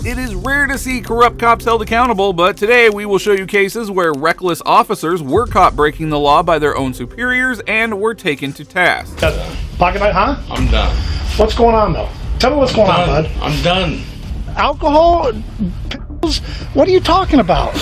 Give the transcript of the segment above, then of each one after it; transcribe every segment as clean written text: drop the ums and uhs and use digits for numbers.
It is rare to see corrupt cops held accountable, but today we will show you cases where reckless officers were caught breaking the law by their own superiors and were taken to task. Pocket knife, huh? I'm done. What's going on, though? Tell me what's going on, bud. I'm done. Alcohol? Pills? What are you talking about?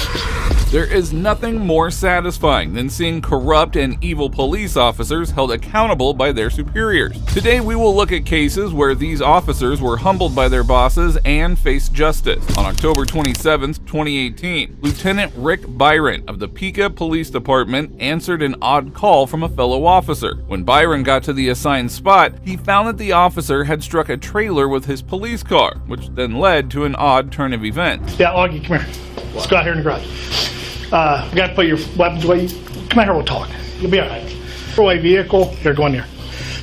There is nothing more satisfying than seeing corrupt and evil police officers held accountable by their superiors. Today we will look at cases where these officers were humbled by their bosses and faced justice. On October 27, 2018, Lieutenant Rick Byron of the Piqua Police Department answered an odd call from a fellow officer. When Byron got to the assigned spot, he found that the officer had struck a trailer with his police car, which then led to an odd turn of events. Yeah, Augie, come here. Let's go out here in the garage. We got to put your weapons away. Come out here, we'll talk. You'll be all right. Throw away vehicle. Here, go in here.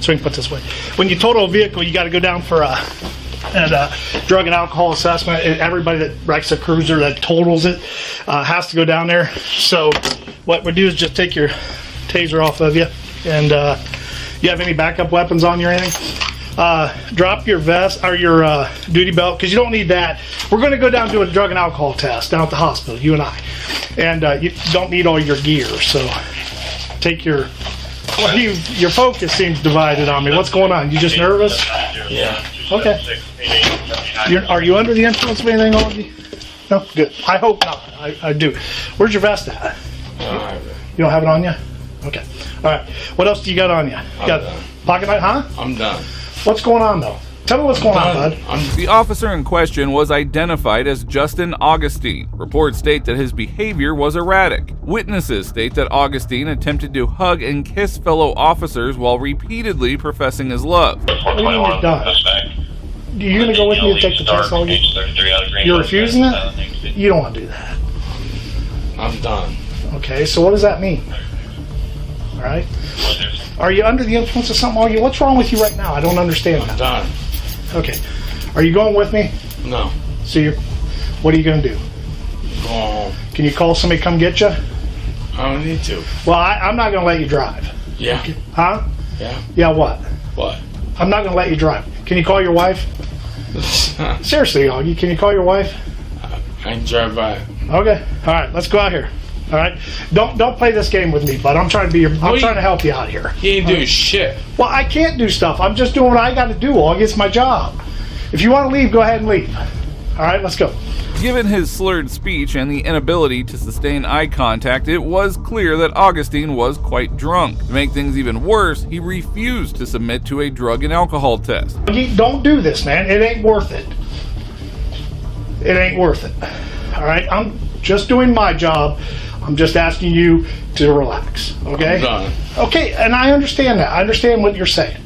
So we can put this away. When you total a vehicle, you got to go down for a drug and alcohol assessment. Everybody that wrecks a cruiser that totals it has to go down there. So what we do is just take your taser off of you. And you have any backup weapons on you or anything? Drop your vest or your duty belt, because you don't need that. We're going to go down and do a drug and alcohol test down at the hospital, you and I. And you don't need all your gear, so take your... Well, your focus seems divided on me. What's going on? You just nervous? Yeah. Okay. Are you under the influence of anything, Augie? No? Good. I hope not. I do. Where's your vest at? You don't have it on you? Okay. All right. What else do you got on you? You got a pocket knife, huh? I'm done. What's going on, though? Tell me what's going on, bud. The officer in question was identified as Justin Augustine. Reports state that his behavior was erratic. Witnesses state that Augustine attempted to hug and kiss fellow officers while repeatedly professing his love. What do you mean you're done? You're going to go with me to take the test, Augie? You're refusing it? You don't want to do that. I'm done. Okay, so what does that mean? All right? Are you under the influence of something, Augie? What's wrong with you right now? I don't understand that. I'm done. Okay. Are you going with me? No. So what are you going to do? Go home. Can you call somebody to come get you? I don't need to. Well, I'm not going to let you drive. Yeah. Huh? Yeah. Yeah, what? What? I'm not going to let you drive. Can you call your wife? Seriously, Augie, can you call your wife? I can drive by. Okay. All right, let's go out here. All right. Don't play this game with me, bud. I'm trying to trying to help you out here. He ain't doing shit. Well, I can't do stuff. I'm just doing what I got to do, Augie. It's my job. If you want to leave, go ahead and leave. All right, let's go. Given his slurred speech and the inability to sustain eye contact, it was clear that Augustine was quite drunk. To make things even worse, he refused to submit to a drug and alcohol test. Augie, don't do this, man. It ain't worth it. It ain't worth it. All right? I'm just doing my job. I'm just asking you to relax, okay? I'm done. Okay, and I understand that. I understand what you're saying,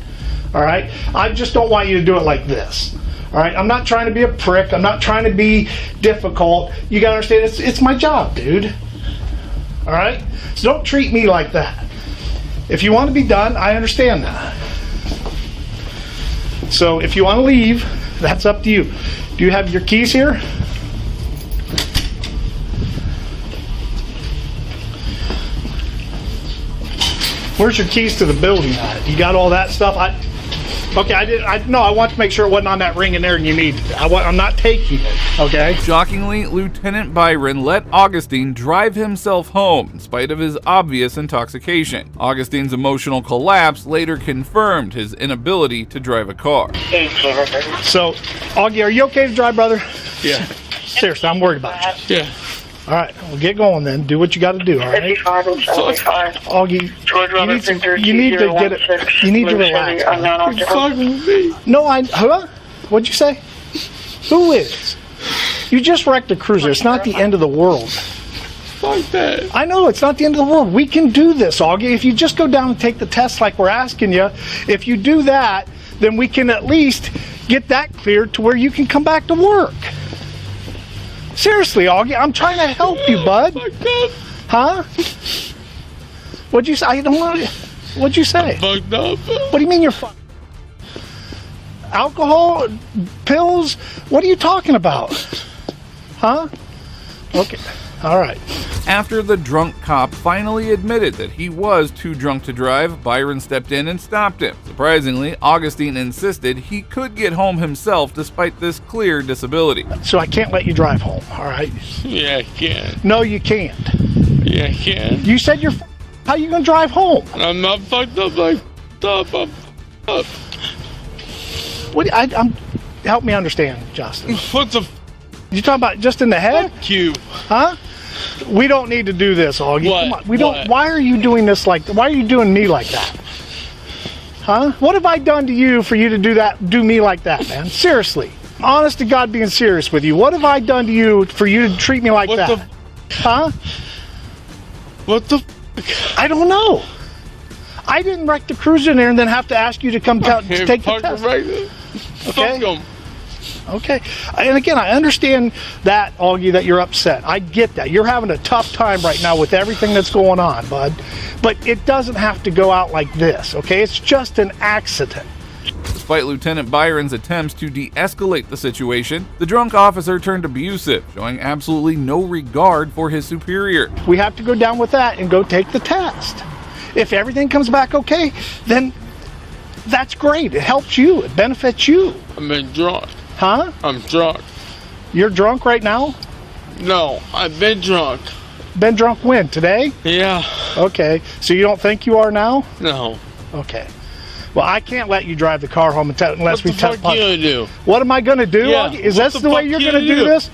all right? I just don't want you to do it like this, all right? I'm not trying to be a prick. I'm not trying to be difficult. You got to understand, it's my job, dude, all right? So don't treat me like that. If you want to be done, I understand that. So if you want to leave, that's up to you. Do you have your keys here? Where's your keys to the building at? You got all that stuff? I want to make sure it wasn't on that ring in there and you need it. I'm not taking it, okay? Shockingly, Lieutenant Byron let Augustine drive himself home in spite of his obvious intoxication. Augustine's emotional collapse later confirmed his inability to drive a car. So, Augie, are you okay to drive, brother? Yeah. Seriously, I'm worried about you. Yeah. All right, well, get going then. Do what you got to do, all right? Augie, you need to get it. You need to relax. You're fucking with me. No, huh? What'd you say? Who is? You just wrecked a cruiser. It's not the end of the world. Fuck that. I know, it's not the end of the world. We can do this, Augie. If you just go down and take the test like we're asking you, if you do that, then we can at least get that cleared to where you can come back to work. Seriously, Augie, I'm trying to help you, bud. Oh my God. Huh? What'd you say? I don't want to... What'd you say? Fucked up. What do you mean you're fucked? Alcohol? Pills? What are you talking about? Huh? Okay. All right. After the drunk cop finally admitted that he was too drunk to drive, Byron stepped in and stopped him. Surprisingly, Augustine insisted he could get home himself despite this clear disability. So I can't let you drive home, all right? Yeah, I can. No, you can't. Yeah, I can. You said you're... How you gonna drive home? I'm not fucked up like up. I'm up. What? Help me understand, Justin. What the You talking about just in the head? fuck you? Huh? We don't need to do this, Augie. What? Come on. We don't. What? Why are you doing this like? Why are you doing me like that? Huh? What have I done to you for you to do that? Do me like that, man? Seriously, honest to God, being serious with you. What have I done to you for you to treat me like What that? Huh? What the? I don't know. I didn't wreck the cruiser in there and then have to ask you to come to take the test. Right there. Okay. Fuck 'em. Okay. And again, I understand that, Augie, that you're upset. I get that. You're having a tough time right now with everything that's going on, bud. But it doesn't have to go out like this, okay? It's just an accident. Despite Lieutenant Byron's attempts to de-escalate the situation, the drunk officer turned abusive, showing absolutely no regard for his superior. We have to go down with that and go take the test. If everything comes back okay, then that's great. It helps you. It benefits you. I've been drunk. Huh? I'm drunk. You're drunk right now? No, I've been drunk. Been drunk when? Today? Yeah. Okay. So you don't think you are now? No. Okay. Well, I can't let you drive the car home unless What we the fuck test. you gonna do? What am I going to do? Yeah. Augie? Is What that the the way fuck you're you going to gonna do do? this?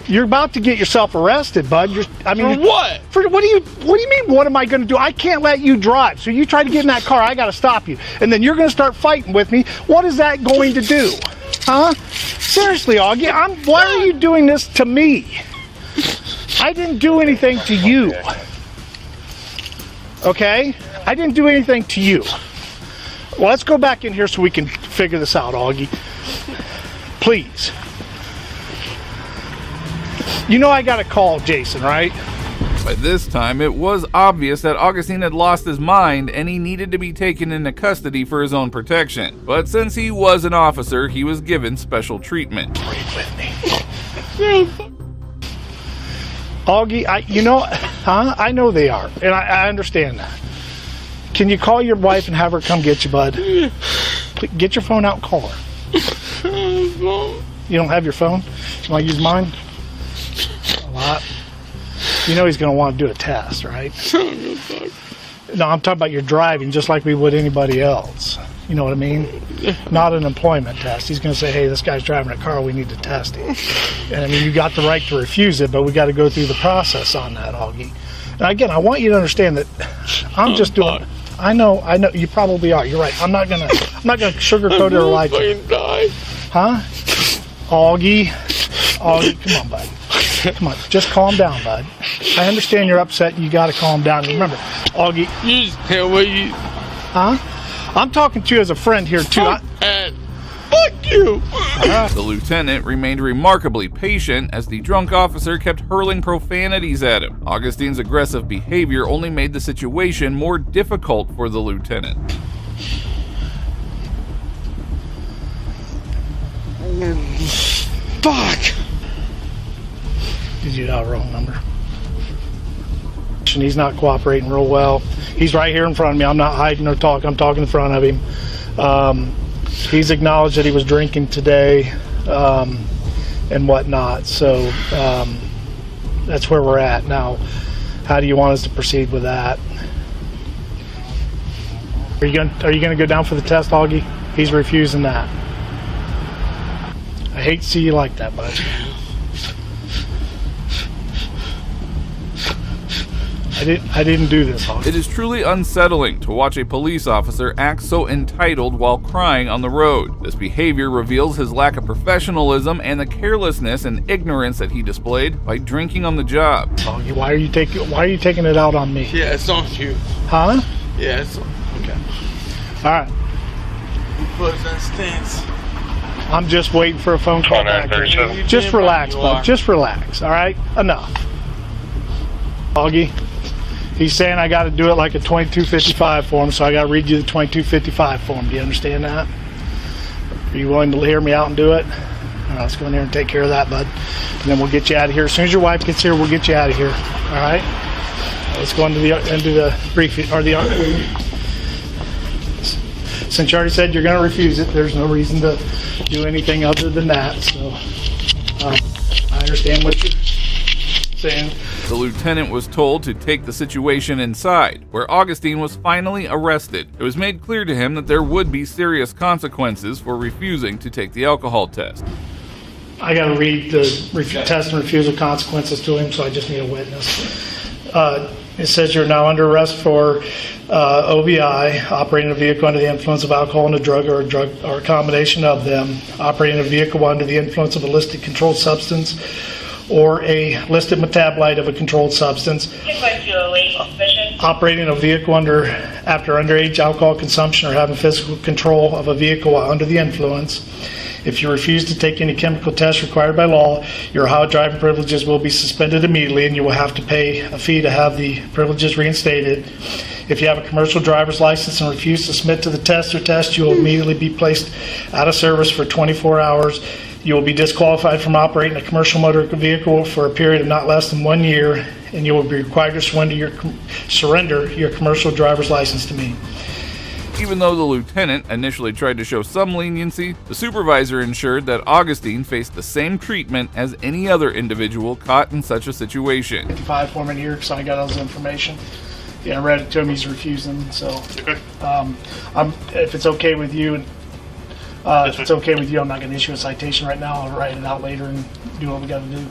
You're about to get yourself arrested, bud. For what? What do you mean? What am I going to do? I can't let you drive. So you try to get in that car, I got to stop you, and then you're going to start fighting with me. What is that going to do? Huh? Seriously, Augie, why are you doing this to me? I didn't do anything to you. Okay? I didn't do anything to you. Well, let's go back in here so we can figure this out, Augie. Please. You know I got to call Jason, right? By this time, it was obvious that Augustine had lost his mind and he needed to be taken into custody for his own protection. But since he was an officer, he was given special treatment. Breathe with me. Augie, I know they are, and I understand that. Can you call your wife and have her come get you, bud? Please, get your phone out and call her. You don't have your phone? You want to use mine? A lot. You know he's going to want to do a test, right? No, I'm talking about your driving just like we would anybody else. You know what I mean? Not an employment test. He's going to say, hey, this guy's driving a car, we need to test him. And I mean, you got the right to refuse it, but we got to go through the process on that, Augie. And again, I want you to understand that I'm just doing... I know, you probably are. You're right. I'm not gonna sugarcoat it or lie to you. Huh? Augie, come on, bud. Come on, just calm down, bud. I understand you're upset. You got to calm down. Remember, Augie. You just tell what you. Huh? I'm talking to you as a friend here too. Fuck you. The lieutenant remained remarkably patient as the drunk officer kept hurling profanities at him. Augustine's aggressive behavior only made the situation more difficult for the lieutenant. Fuck. Did you dial the wrong number? And he's not cooperating real well. He's right here in front of me. I'm not hiding or talking. I'm talking in front of him. He's acknowledged that he was drinking today and whatnot. So that's where we're at now. How do you want us to proceed with that? Are you gonna go down for the test, Augie? He's refusing that. I hate to see you like that, bud. I didn't do this, Augie. It is truly unsettling to watch a police officer act so entitled while crying on the road. This behavior reveals his lack of professionalism and the carelessness and ignorance that he displayed by drinking on the job. Augie, why are you taking it out on me? Yeah, it's on you. Huh? Yeah, it's on. Okay. All right. You put that stance. I'm just waiting for a phone call back. Just relax, bud. Just relax. All right. Enough. Augie. He's saying I got to do it like a 2255 form, so I got to read you the 2255 form. Do you understand that? Are you willing to hear me out and do it? All All right, let's go in there and take care of that, bud. And then we'll get you out of here. As soon as your wife gets here, we'll get you out of here. All right? Let's go into the briefing, or the... Since you already said you're going to refuse it, there's no reason to do anything other than that. So I understand what you're saying. The lieutenant was told to take the situation inside, where Augustine was finally arrested. It was made clear to him that there would be serious consequences for refusing to take the alcohol test. I got to read the test and refusal consequences to him, so I just need a witness. It says you're now under arrest for OVI, operating a vehicle under the influence of alcohol and a drug or a combination of them, operating a vehicle under the influence of a listed controlled substance or a listed metabolite of a controlled substance, operating a vehicle after underage alcohol consumption or having physical control of a vehicle while under the influence. If you refuse to take any chemical tests required by law, your Ohio driving privileges will be suspended immediately and you will have to pay a fee to have the privileges reinstated. If you have a commercial driver's license and refuse to submit to the test or test, you will immediately be placed out of service for 24 hours. You will be disqualified from operating a commercial motor vehicle for a period of not less than 1 year, and you will be required to surrender your commercial driver's license to me. Even though the lieutenant initially tried to show some leniency, the supervisor ensured that Augustine faced the same treatment as any other individual caught in such a situation. 55 form in here because I got all this information. Yeah, I read it to him. He's refusing. So, Okay. If it's okay with you, I'm not going to issue a citation right now. I'll write it out later and do what we got to do.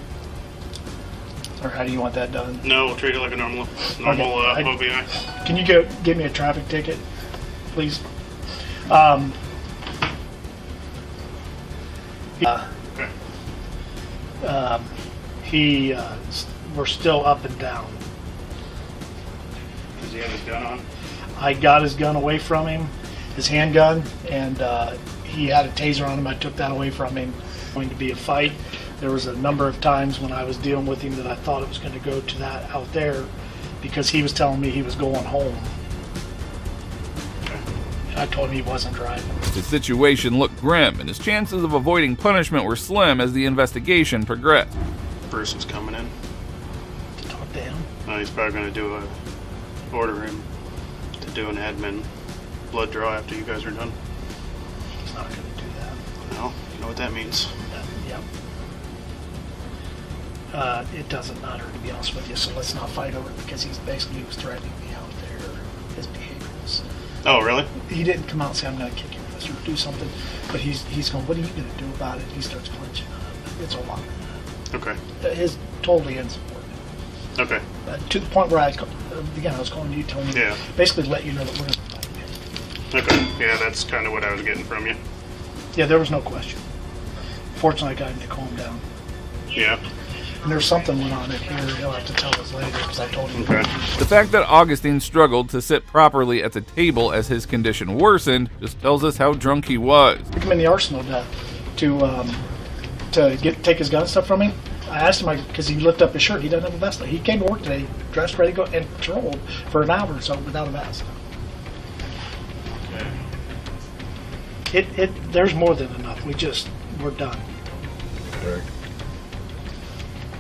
Or how do you want that done? No, we'll treat it like a normal OVI. Can you go get me a traffic ticket, please? Okay. We're still up and down. Does he have his gun on? I got his gun away from him, his handgun, and he had a taser on him. I took that away from him. Going to be a fight. There was a number of times when I was dealing with him that I thought it was going to go to that out there because he was telling me he was going home. And I told him he wasn't driving. His situation looked grim, and his chances of avoiding punishment were slim as the investigation progressed. Bruce is coming in. To talk to him? He's probably going to order him to do an admin blood draw after you guys are done. He's not going to do that. Well, you know what that means. Yep. It doesn't matter, to be honest with you, so let's not fight over it because he was threatening me out there. His behavior was... Oh, really? He didn't come out and say, I'm going to kick you or do something, but he's going, what are you going to do about it? He starts clenching up. It's a lot. Okay. His totally insubordinate. Okay. To the point where I was calling you, telling you, Yeah. basically let you know that we're going to fight. Okay. Yeah, that's kind of what I was getting from you. Yeah, there was no question. Fortunately, I got him to calm down. Yeah. And there's something went on in here. He'll have to tell us later because I told him. Okay. The fact that Augustine struggled to sit properly at the table as his condition worsened just tells us how drunk he was. I took him in the arsenal to take his gun and stuff from him. I asked him because he lifted up his shirt. He doesn't have a vest on. He came to work today, dressed, ready to go, and patrolled for an hour or so without a vest. Okay. There's more than enough. We're done. Correct.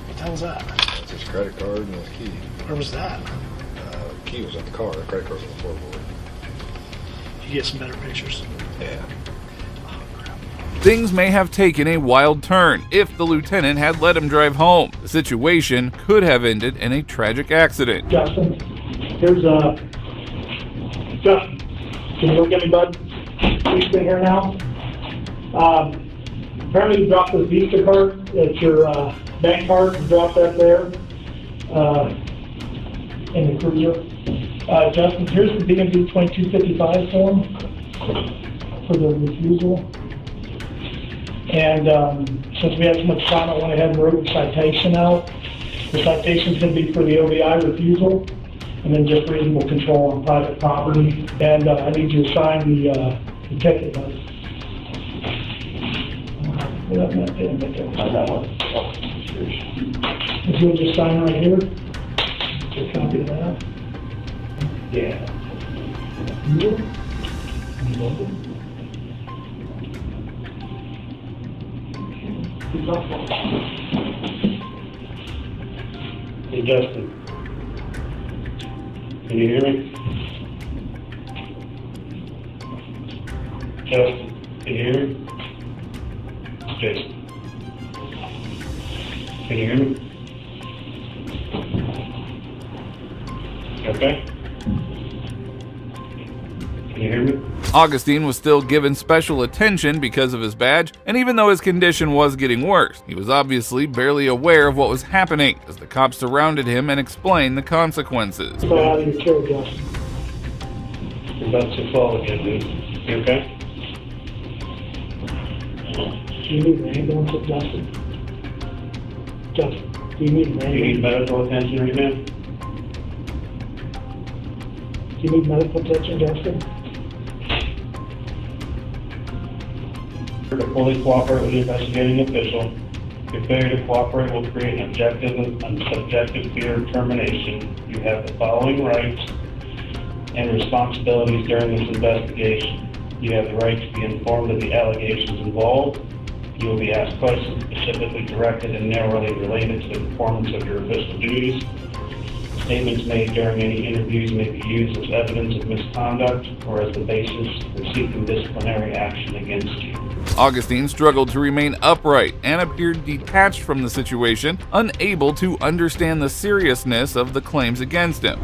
What the hell was that? That's his credit card and his key. Where was that? Key was in the car. The credit card was on the floorboard. You get some better pictures. Yeah. Things may have taken a wild turn if the lieutenant had let him drive home. The situation could have ended in a tragic accident. Justin, here's Justin. Can you look at me, bud? You stay here now. Apparently you dropped this Visa card. It's your bank card. You dropped that there in the cruiser. Justin, here's the DMV 2255 form for the refusal. And since we had so much time, I went ahead and wrote the citation out. The citation is going to be for the OVI refusal, and then just reasonable control on private property. And I need you to sign the ticket. If you'll just sign right here, just copy of that. Yeah. Hey, Justin. Can you hear me? Justin, can you hear me? Jason. Can you hear me? Okay? Can you hear me? Augustine was still given special attention because of his badge, and even though his condition was getting worse, he was obviously barely aware of what was happening as the cops surrounded him and explained the consequences. So out of your care, Justin. You're about to fall again, dude. You okay? Do you need an ambulance with Justin? Justin, do you need an Do you need ambulance? medical attention right now? Do you need medical attention, Justin? To fully cooperate with the investigating official. Your failure to cooperate will create an objective and subjective fear of termination. You have the following rights and responsibilities during this investigation. You have the right to be informed of the allegations involved. You will be asked questions specifically directed and narrowly related to the performance of your official duties. Statements made during any interviews may be used as evidence of misconduct or as the basis for seeking disciplinary action against you. Augustine struggled to remain upright and appeared detached from the situation, unable to understand the seriousness of the claims against him.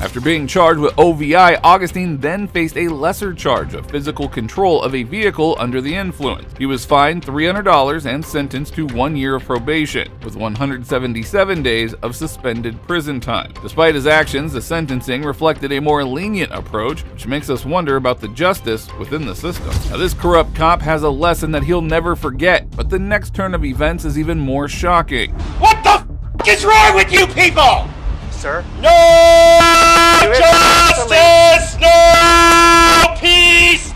After being charged with OVI, Augustine then faced a lesser charge of physical control of a vehicle under the influence. He was fined $300 and sentenced to 1 year of probation, with 177 days of suspended prison time. Despite his actions, the sentencing reflected a more lenient approach, which makes us wonder about the justice within the system. Now, this corrupt cop has a lesson that he'll never forget, but the next turn of events is even more shocking. What the f is wrong with you people? Sir? No justice, no peace,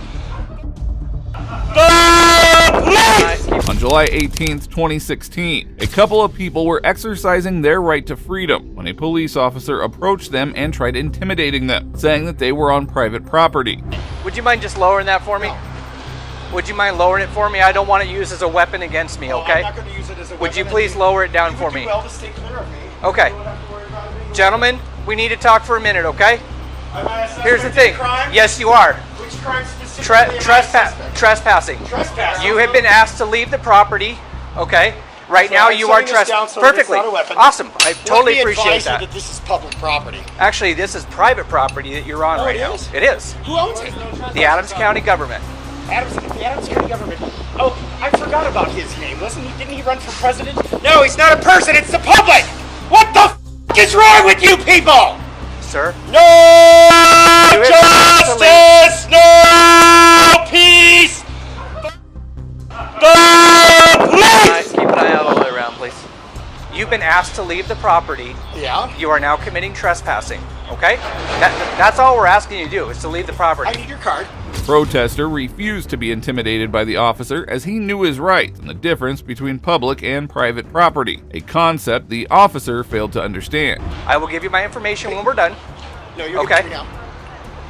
no police! On July 18th, 2016, a couple of people were exercising their right to freedom when a police officer approached them and tried intimidating them, saying that they were on private property. Would you mind just lowering that for me? Would you mind lowering it for me? I don't want it used as a weapon against me, okay? I'm not going to use it as a weapon. Would you please lower it down for You would me? do well to stay clear of me. Okay. You don't have to worry about me. Gentlemen, we need to talk for a minute, okay? Am I a suspect Here's the in a thing. crime? Yes, you are. Which crime specifically am I a suspect? Trespassing. Trespassing? You have been asked to leave the property, okay? Right So now I'm you are shutting this down trespassing. so it's Perfectly. not a weapon. Awesome. I totally Let me appreciate advise you that. this is public property. Actually, this is private property that you're on Oh, right it now. is? It is. Who owns it? The Adams County government. The Adams County government. Oh, I forgot about his name. Didn't he run for president? No, he's not a person. It's the public. What the f is wrong with you people? Sir? No justice, no peace, no police! Keep an eye out all the way around, please. You've been asked to leave the property. Yeah? You are now committing trespassing, okay? That's all we're asking you to do, is to leave the property. I need your card. The protester refused to be intimidated by the officer as he knew his rights and the difference between public and private property, a concept the officer failed to understand. I will give you my information when we're done. No, you're Okay. giving it to me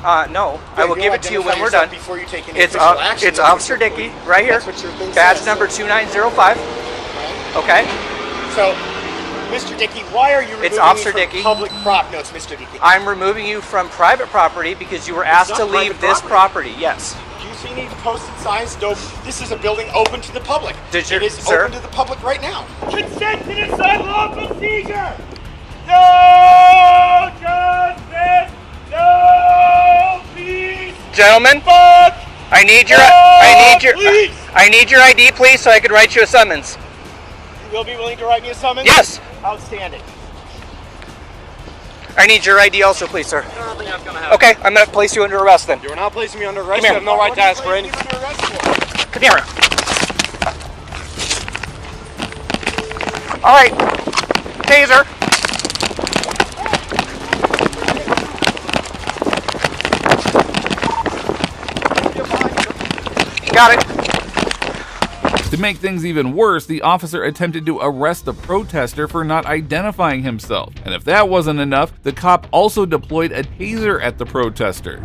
now. No, I will You'll give it to you when identify we're yourself done. Before you take any It's official action. it's Officer Dickey, right here. That's what your thing Badge says. number 2905. Right? Okay. So, Mr. Dickey, why are you removing Officer me from Dickey. public prop? No, it's Mr. Dickey. I'm removing you from private property because you were asked not to leave private this property. property. Yes. Do you see any posted signs? No, this is a building open to the public. Did you- it is sir? open to the public right now. Consent to this unlawful seizure! No justice! No peace! Gentlemen, Fuck! I need your Please! I need your ID, please, so I could write you a summons. You will be willing to write me a summons? Yes. Outstanding. I need your ID also, please, sir. Okay, I'm gonna place you under arrest then. You're not placing me under arrest. Come here. You have no right to ask for anything. Come here. All right. Taser. Got it. To make things even worse, the officer attempted to arrest the protester for not identifying himself. And if that wasn't enough, the cop also deployed a taser at the protester.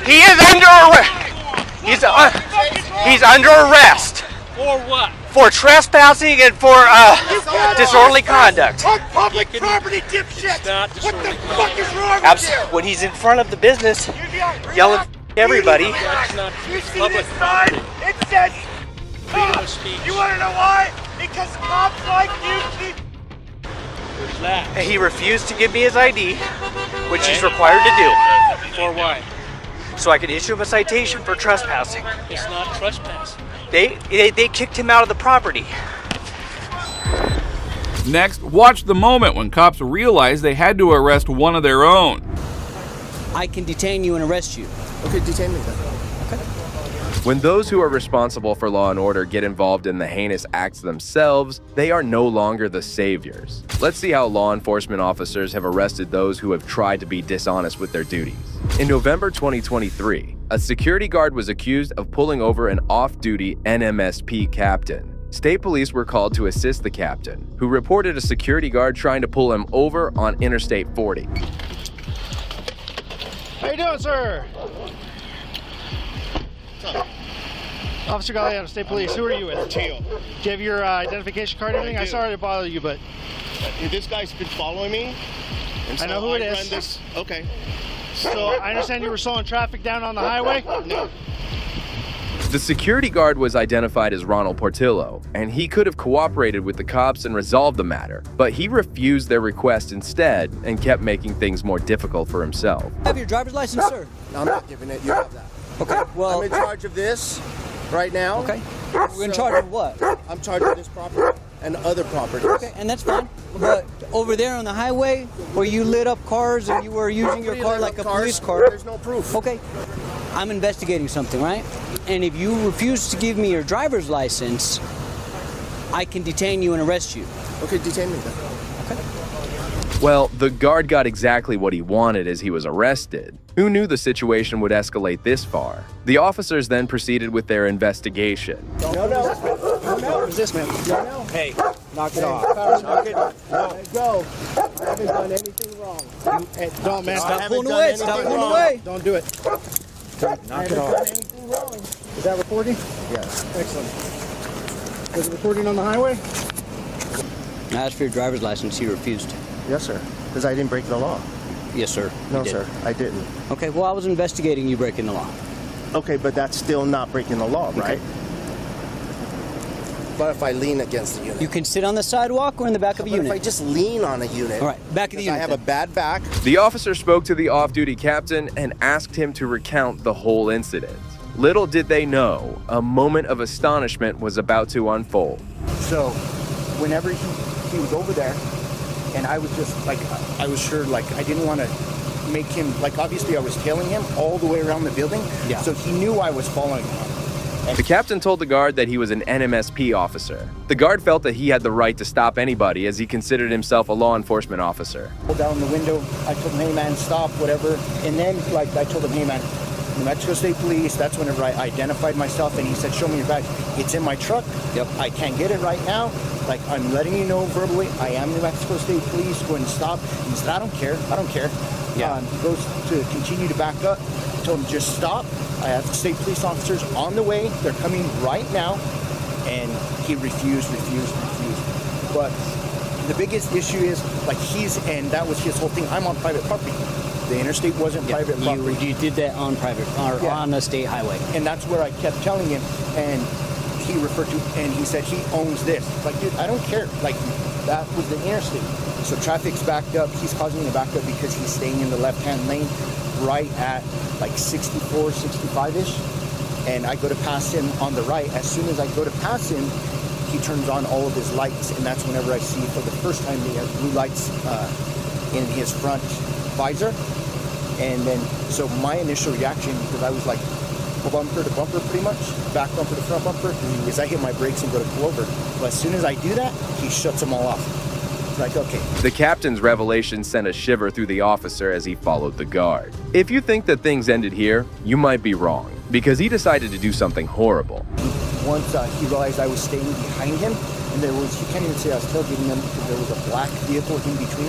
He is under arrest. He's under arrest. For what? For trespassing and for disorderly conduct. Public property, dipshit! What the fuck is wrong with you? When he's in front of the business, yelling at everybody. You see this sign? It says cop. You want to know why? Because cops like you. And he refused to give me his ID, which he's required to do. For what? So I could issue him a citation for trespassing. It's not trespassing. They kicked him out of the property. Next, watch the moment when cops realized they had to arrest one of their own. I can detain you and arrest you. Okay, detain me then. When those who are responsible for law and order get involved in the heinous acts themselves, they are no longer the saviors. Let's see how law enforcement officers have arrested those who have tried to be dishonest with their duties. In November 2023, a security guard was accused of pulling over an off-duty NMSP captain. State police were called to assist the captain, who reported a security guard trying to pull him over on Interstate 40. How you doing, sir? Officer Galliano, State Police. Who are you with? Teal. Do you have your identification card or anything? I I'm do. sorry to bother you, but This guy's been following me. And I know who it is. Okay. So I understand you were slowing traffic down on the highway? No. The security guard was identified as Ronald Portillo, and he could have cooperated with the cops and resolved the matter, but he refused their request instead and kept making things more difficult for himself. Have your driver's license, sir? No, I'm not giving it. You have that. Okay, well, I'm in charge of this right now. okay. We're in charge of what? I'm charged of this property and other properties. Okay, and that's fine. But over there on the highway, where you lit up cars and you were using your car like a police car. There's no proof. Okay, I'm investigating something, right? And if you refuse to give me your driver's license, I can detain you and arrest you. Okay, detain me then. Well, the guard got exactly what he wanted as he was arrested. Who knew the situation would escalate this far? The officers then proceeded with their investigation. No, resist, man. No. Hey, Knock it off. Knock it off. No. Go. I haven't done anything wrong. Don't, man. Stop pulling away. Stop pulling away. Don't do it. Knock it off. Done anything wrong. Is that recording? Yes. Excellent. Was it recording on the highway? I asked for your driver's license. You refused. Yes, sir. Because I didn't break the law. Yes, sir. No, you did. sir. I didn't. Okay, well, I was investigating you breaking the law. Okay, but that's still not breaking the law, right? But if I lean against the unit? You can sit on the sidewalk or in the back of a But if I unit. just lean on a unit? All right, back of the because I unit. have a bad back. The officer spoke to the off-duty captain and asked him to recount the whole incident. Little did they know, a moment of astonishment was about to unfold. So, whenever he was over there, and I was just like, I was sure, like, I didn't want to make him, like, obviously I was tailing him all the way around the building. Yeah. So he knew I was following him. The captain told the guard that he was an NMSP officer. The guard felt that he had the right to stop anybody as he considered himself a law enforcement officer. Pulled down the window, I told him, hey man, stop, whatever. And then, like, I told him, hey man, New Mexico State Police, that's whenever I identified myself, and he said, show me your badge. It's in my truck. Yep. I can't get it right now. Like, I'm letting you know verbally, I am New Mexico State Police, go and stop. He said, I don't care. Yeah. He goes to continue to back up. I told him, just stop. I have state police officers on the way. They're coming right now. And he refused. But the biggest issue is, like, and that was his whole thing, I'm on private property. The interstate wasn't private property. You did that on private, or on a state highway. And that's where I kept telling him, and he referred to, and he said he owns this. Like, dude, I don't care. Like, that was the interstate. So traffic's backed up. He's causing me to back up because he's staying in the left-hand lane right at like 64, 65-ish. And I go to pass him on the right. As soon as I go to pass him, he turns on all of his lights. And that's whenever I see for the first time he has blue lights in his front visor. And then, so my initial reaction, because I was like, bumper to bumper pretty much, back bumper to front bumper, is I hit my brakes and go to pull over. But as soon as I do that, he shuts them all off. Like, okay. The captain's revelation sent a shiver through the officer as he followed the guard. If you think that things ended here, you might be wrong, because he decided to do something horrible. Once he realized I was staying behind him, and there was, you can't even say I was tailgating him because there was a black vehicle in between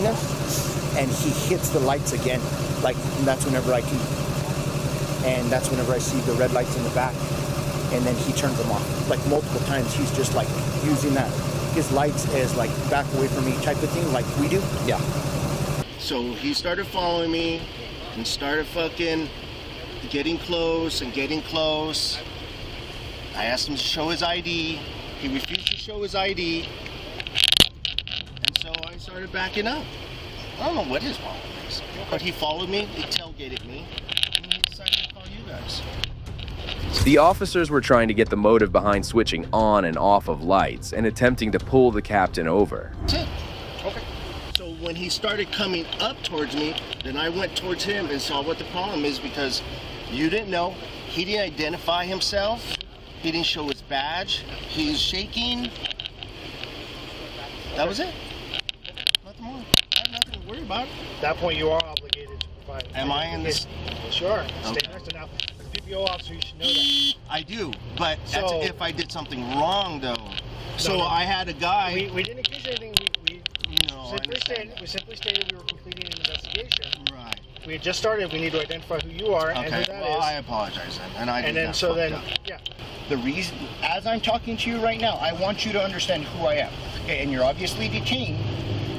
us, and he hits the lights again. Like, and that's whenever I see the red lights in the back, and then he turns them off. Like multiple times, he's just like using his lights as like back away from me type of thing, like we do. Yeah. So he started following me and started fucking getting close and getting close. I asked him to show his ID. He refused to show his ID. And so I started backing up. I don't know what his problem is, but he followed me, he tailgated me, and he decided to call you guys. The officers were trying to get the motive behind switching on and off of lights and attempting to pull the captain over. That's it. Okay. So when he started coming up towards me, then I went towards him and saw what the problem is, because you didn't know, he didn't identify himself, he didn't show his badge, he's shaking. That was it. Nothing more. I have nothing to worry about. At that point, you are obligated to provide. Am I in this? Sure. Okay. Stay next to now. As a PPO officer, you should know that. I do, but that's So- if I did something wrong, though. So I had a guy. We didn't accuse anything. We simply stated we were completing an investigation. Right. We had just started. We need to identify who you are and who Okay. that Well, is. I apologize then, and I did And then that so fucked then up. yeah. The reason, as I'm talking to you right now, I want you to understand who I am. Okay, and you're obviously detained.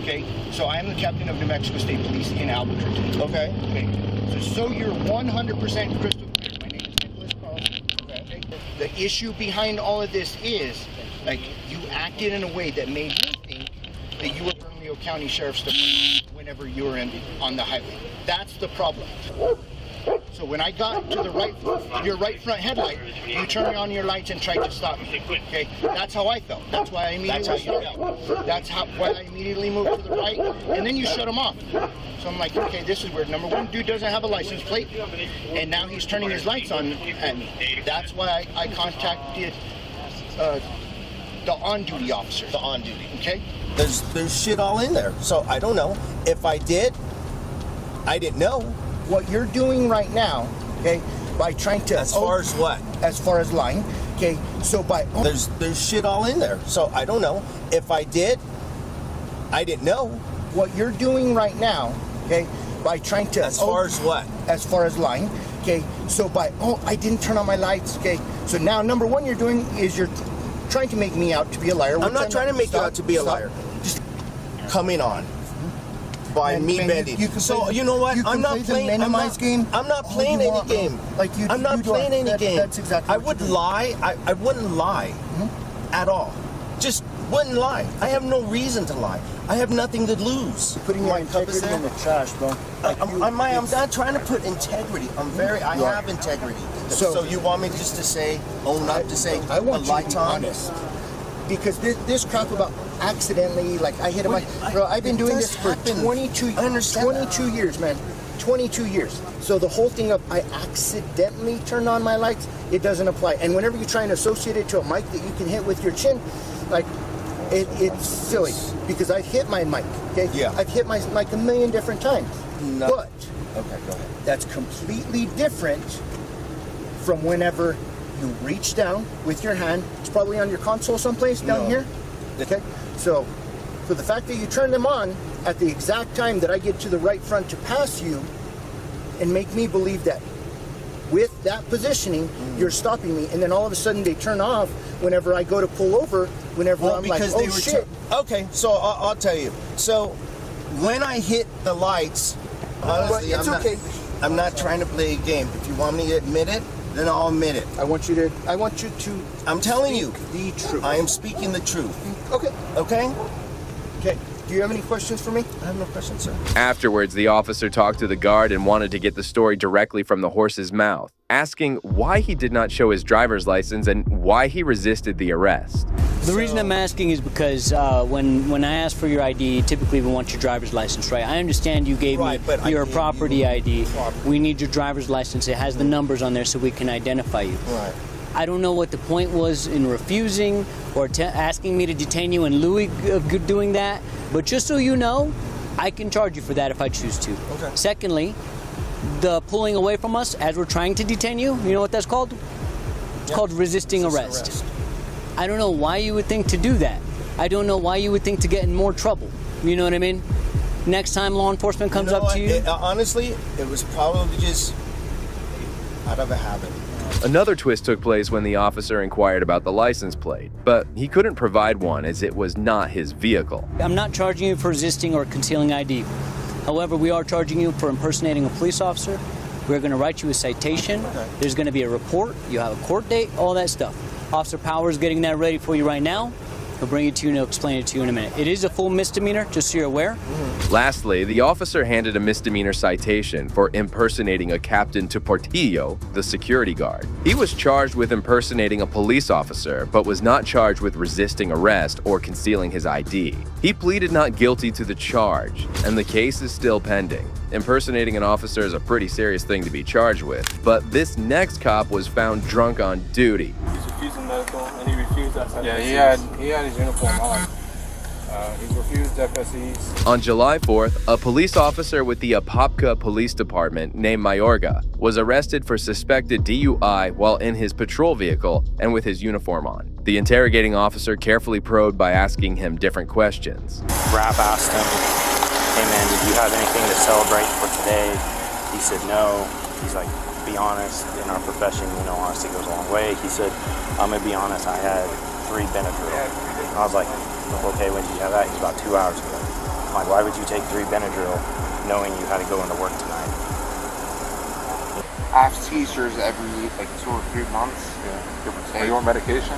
Okay, so I am the captain of New Mexico State Police in Albuquerque. Okay. Okay. So you're 100% crystal clear. My name is Nicholas Carlson. Okay. The issue behind all of this is, like, you acted in a way that made me think that you were Bernalillo County Sheriff's Department whenever you were on the highway. That's the problem. So when I got to your right front headlight, you turned on your lights and tried to stop me. Okay, that's how I felt. That's why I immediately stopped. That's why I immediately moved to the right, and then you shut them off. So I'm like, okay, this is weird. Number one, dude doesn't have a license plate, and now he's turning his lights on at me. That's why I contacted the on-duty officer. The on duty. Okay. There's shit all in there. So I don't know. If I did, I didn't know. What you're doing right now, okay, by trying to As far as what? As far as lying, okay. So There's shit all in there. So I don't know. If I did, I didn't know. what you're doing right now, okay, by trying to As far as what? As far as lying, okay. So I didn't turn on my lights, okay. So now number one you're doing is you're trying to make me out to be a liar. I'm not trying to make you out to be a liar. Just coming on. By And me man, bending. you can So play- you know what? you can I'm not play the playing. minimize game I'm not all playing you any want, bro. game. Like you. I'm not you playing are. any game. That's exactly. I what would you're doing. lie. I wouldn't lie at all. Just wouldn't lie. I have no reason to lie. I have nothing to lose. Putting your integrity in the trash, bro. Like I'm not trying to put integrity. I You are. have integrity. So- So you want me just to say, own up to say, I want the you to lights be on? honest. Because this crap about accidentally, like I hit him, bro. I've been doing this for 22. I understand 22 years, man. 22 years. So the whole thing of I accidentally turned on my lights, it doesn't apply. And whenever you try and associate it to a mic that you can hit with your chin, like it's silly because I've hit my mic. Okay. Yeah. I've hit my mic a million different times. No. But Okay, go ahead. that's completely different from whenever you reach down with your hand. It's probably on your console someplace down No. here. Okay, so for the fact that you turn them on at the exact time that I get to the right front to pass you and make me believe that with that positioning, you're stopping me, and then all of a sudden they turn off whenever I go to pull over, whenever I'm like, oh shit. Okay, so I'll tell you. So when I hit the lights, honestly, But it's okay. I'm not trying to play a game. If you want me to admit it, then I'll admit it. I want you to. I'm telling you the truth. I am speaking the truth. Okay. Okay? Okay. Do you have any questions for me? I have no questions, sir. Afterwards, the officer talked to the guard and wanted to get the story directly from the horse's mouth, asking why he did not show his driver's license and why he resisted the arrest. The reason I'm asking is because when I ask for your ID, typically we want your driver's license, right? I understand you gave Right, but I me your gave property you ID. property. We need your driver's license. It has the numbers on there so we can identify you. Right. I don't know what the point was in refusing or asking me to detain you in lieu of doing that, but just so you know, I can charge you for that if I choose to. Okay. Secondly, the pulling away from us as we're trying to detain you, you know what that's called? It's called resisting arrest. I don't know why you would think to do that. I don't know why you would think to get in more trouble. You know what I mean? Next time law enforcement comes up to you. Honestly, it was probably just out of a habit. Another twist took place when the officer inquired about the license plate, but he couldn't provide one as it was not his vehicle. I'm not charging you for resisting or concealing ID. However, we are charging you for impersonating a police officer. We're going to write you a citation. Okay. There's going to be a report. You have a court date, all that stuff. Officer Power is getting that ready for you right now. He'll bring it to you and he'll explain it to you in a minute. It is a full misdemeanor, just so you're aware. Lastly, the officer handed a misdemeanor citation for impersonating a Captain Portillo, the security guard. He was charged with impersonating a police officer, but was not charged with resisting arrest or concealing his ID. He pleaded not guilty to the charge, and the case is still pending. Impersonating an officer is a pretty serious thing to be charged with, but this next cop was found drunk on duty. He's refusing medical, and he refused FSEs. Yeah, he had his uniform on. He's refused FSEs. On July 4th, a police officer with the Apopka Police Department named Mayorga was arrested for suspected DUI while in his patrol vehicle and with his uniform on. The interrogating officer carefully probed by asking him different questions. Rap asked him, "Hey man, did you have anything to celebrate for today?" He said no. He's like, "Be honest, in our profession, honesty goes a long way." He said, "I'm gonna be honest, I had 3 Benadryl." I was like, "Okay, when did you have that?" He's about 2 hours ago. I'm like, "Why would you take 3 Benadryl knowing you had to go into work tonight?" I have seizures every 2 or 3 months. Are you on medication?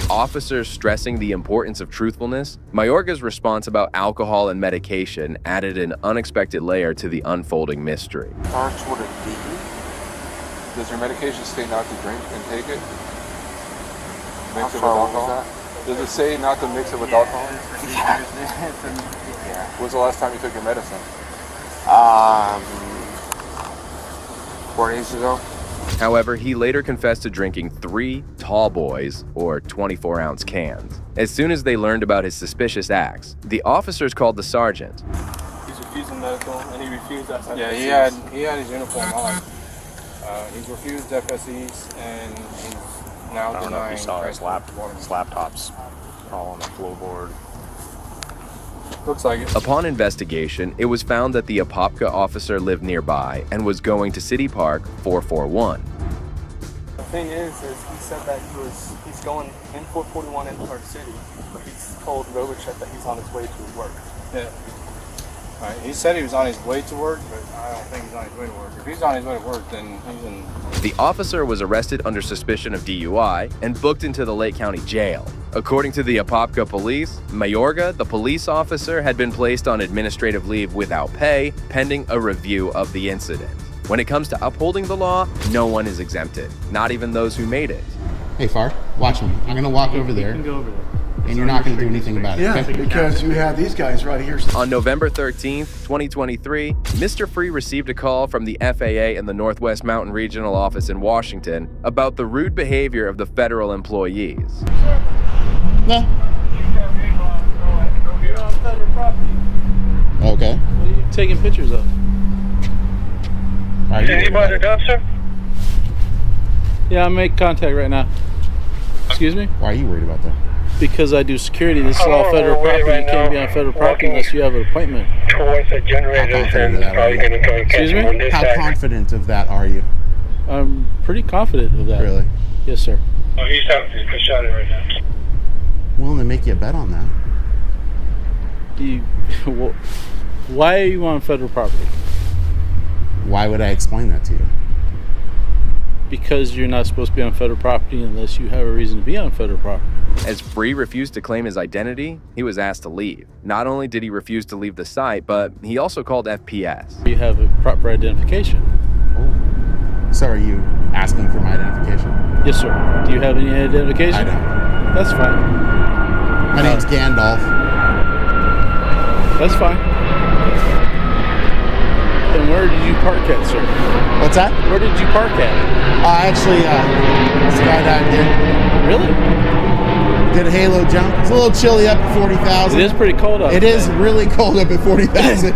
Officers stressing the importance of truthfulness, Mayorga's response about alcohol and medication added an unexpected layer to the unfolding mystery. Starts with a D. Does your medication say not to drink and take it? Mix it with What was alcohol? Does it say not to mix it with alcohol? Yeah. When's the last time you took your medicine? 4 days ago. However, he later confessed to drinking 3 tall boys, or 24-ounce cans. As soon as they learned about his suspicious acts, the officers called the sergeant. He's refusing medical, and he refused FSEs. Yeah, he had his uniform on. He's refused FSEs, and he's now I don't know if denying. you saw his laptops all on the floorboard. Looks like it. Upon investigation, it was found that the Apopka officer lived nearby and was going to City Park 441. The thing is he said that he's going in 441 in Park City, but he's told Robichek that he's on his way to work. Yeah. Right. He said he was on his way to work, but I don't think he's on his way to work. If he's on his way to work, then he's in. The officer was arrested under suspicion of DUI and booked into the Lake County Jail. According to the Apopka police, Mayorga, the police officer, had been placed on administrative leave without pay, pending a review of the incident. When it comes to upholding the law, no one is exempted, not even those who made it. Hey, Far, watch me. I'm going to walk over there. You can go over there. And you're not going to do anything about it. Yeah, okay? because you have these guys right here. On November 13th, 2023, Mr. Free received a call from the FAA in the Northwest Mountain Regional Office in Washington about the rude behavior of the federal employees. Yeah. You're on federal property. Okay. What are you taking pictures of? Are you Anybody got, sir? Yeah, I'm making contact right now. Excuse me? Why are you worried about that? Because I do security. This is all federal property. You can't be on federal property unless you have an appointment. How confident of that are you? Excuse me? How confident of that are you? I'm pretty confident of that. Really? Yes, sir. Oh, he's having to push out right now. Willing to make you a bet on that. Why are you on federal property? Why would I explain that to you? Because you're not supposed to be on federal property unless you have a reason to be on federal property. As Free refused to claim his identity, he was asked to leave. Not only did he refuse to leave the site, but he also called FPS. You have a proper identification. Oh. So are you asking for my identification? Yes, sir. Do you have any identification? I don't. That's fine. My name's Gandalf. That's fine. And where did you park at, sir? What's that? Where did you park at? Actually, skydived in. Really? Did a halo jump. It's a little chilly up at 40,000. It is pretty cold up It there. is really cold up at 40,000.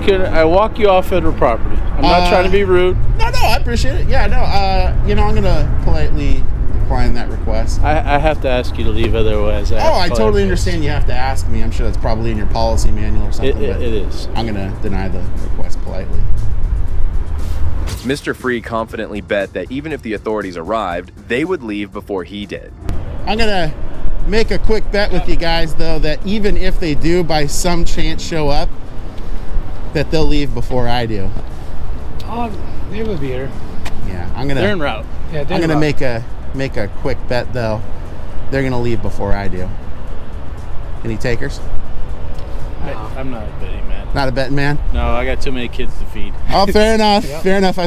Can I walk you off federal property? I'm not trying to be rude. No, I appreciate it. Yeah, no, I'm going to politely decline that request. I have to ask you to leave, otherwise I totally understand you have to ask me. I'm sure that's probably in your policy manual or something. It is. I'm going to deny the request politely. Mr. Free confidently bet that even if the authorities arrived, they would leave before he did. I'm going to make a quick bet with you guys, though, that even if they do by some chance show up, that they'll leave before I do. Oh, they will be here. Yeah, I'm gonna. They're en route. Yeah, I'm gonna make a quick bet though. They're gonna leave before I do. Any takers? I'm not a betting man. Not a betting man. No, I got too many kids to feed. Oh, fair enough. Yep. Fair enough.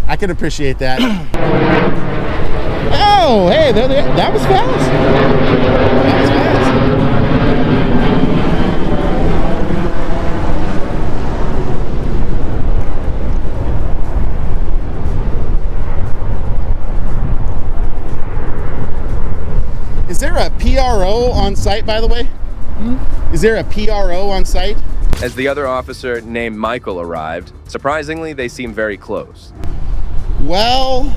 I can appreciate that. Oh, hey, that was fast. That was fast. Is there a PRO on site, by the way? Is there a PRO on site? As the other officer named Michael arrived, surprisingly, they seemed very close. Well.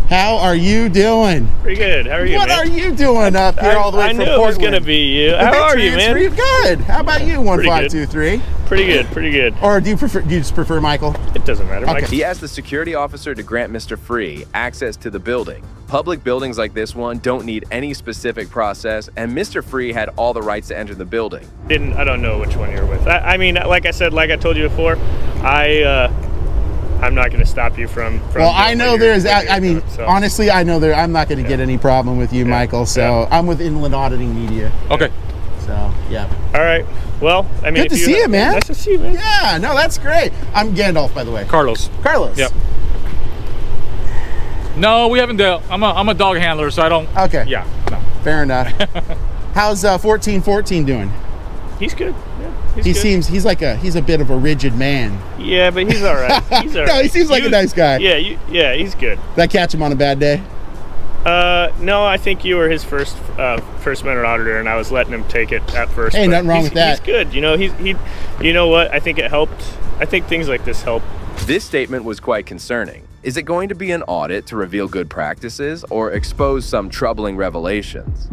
How are you doing? Pretty good. How are you, What man? are you doing up here all the way I from knew Portland? it was going to be you. How are you, man? Good. How about you, 1523? Pretty good. Or do you just prefer Michael? It doesn't matter. Okay. He asked the security officer to grant Mr. Free access to the building. Public buildings like this one don't need any specific process, and Mr. Free had all the rights to enter the building. I don't know which one you're with. I mean, like I said, like I told you before, I'm not going to stop you from Well, I know there's. I mean, so. honestly, I know I'm not going to get any problem with you, Michael. So I'm with Inland Auditing Media. Okay. So yeah. All right. Well, I mean, Good to see you, man. Nice to see you, man. Yeah. No, that's great. I'm Gandalf, by the way. Carlos. Yep. No, we haven't dealt. I'm a dog handler, so I don't. Okay. Yeah. No. Fair enough. How's 1414 doing? He's good. Yeah. He's a bit of a rigid man. Yeah, but he's all right. He's all right. No, he seems like a nice guy. Yeah, he's good. Did I catch him on a bad day? No, I think you were his first minute auditor, and I was letting him take it at first. Hey, but nothing wrong with that. He's good. You know, you know what? I think it helped. I think things like this help. This statement was quite concerning. Is it going to be an audit to reveal good practices or expose some troubling revelations?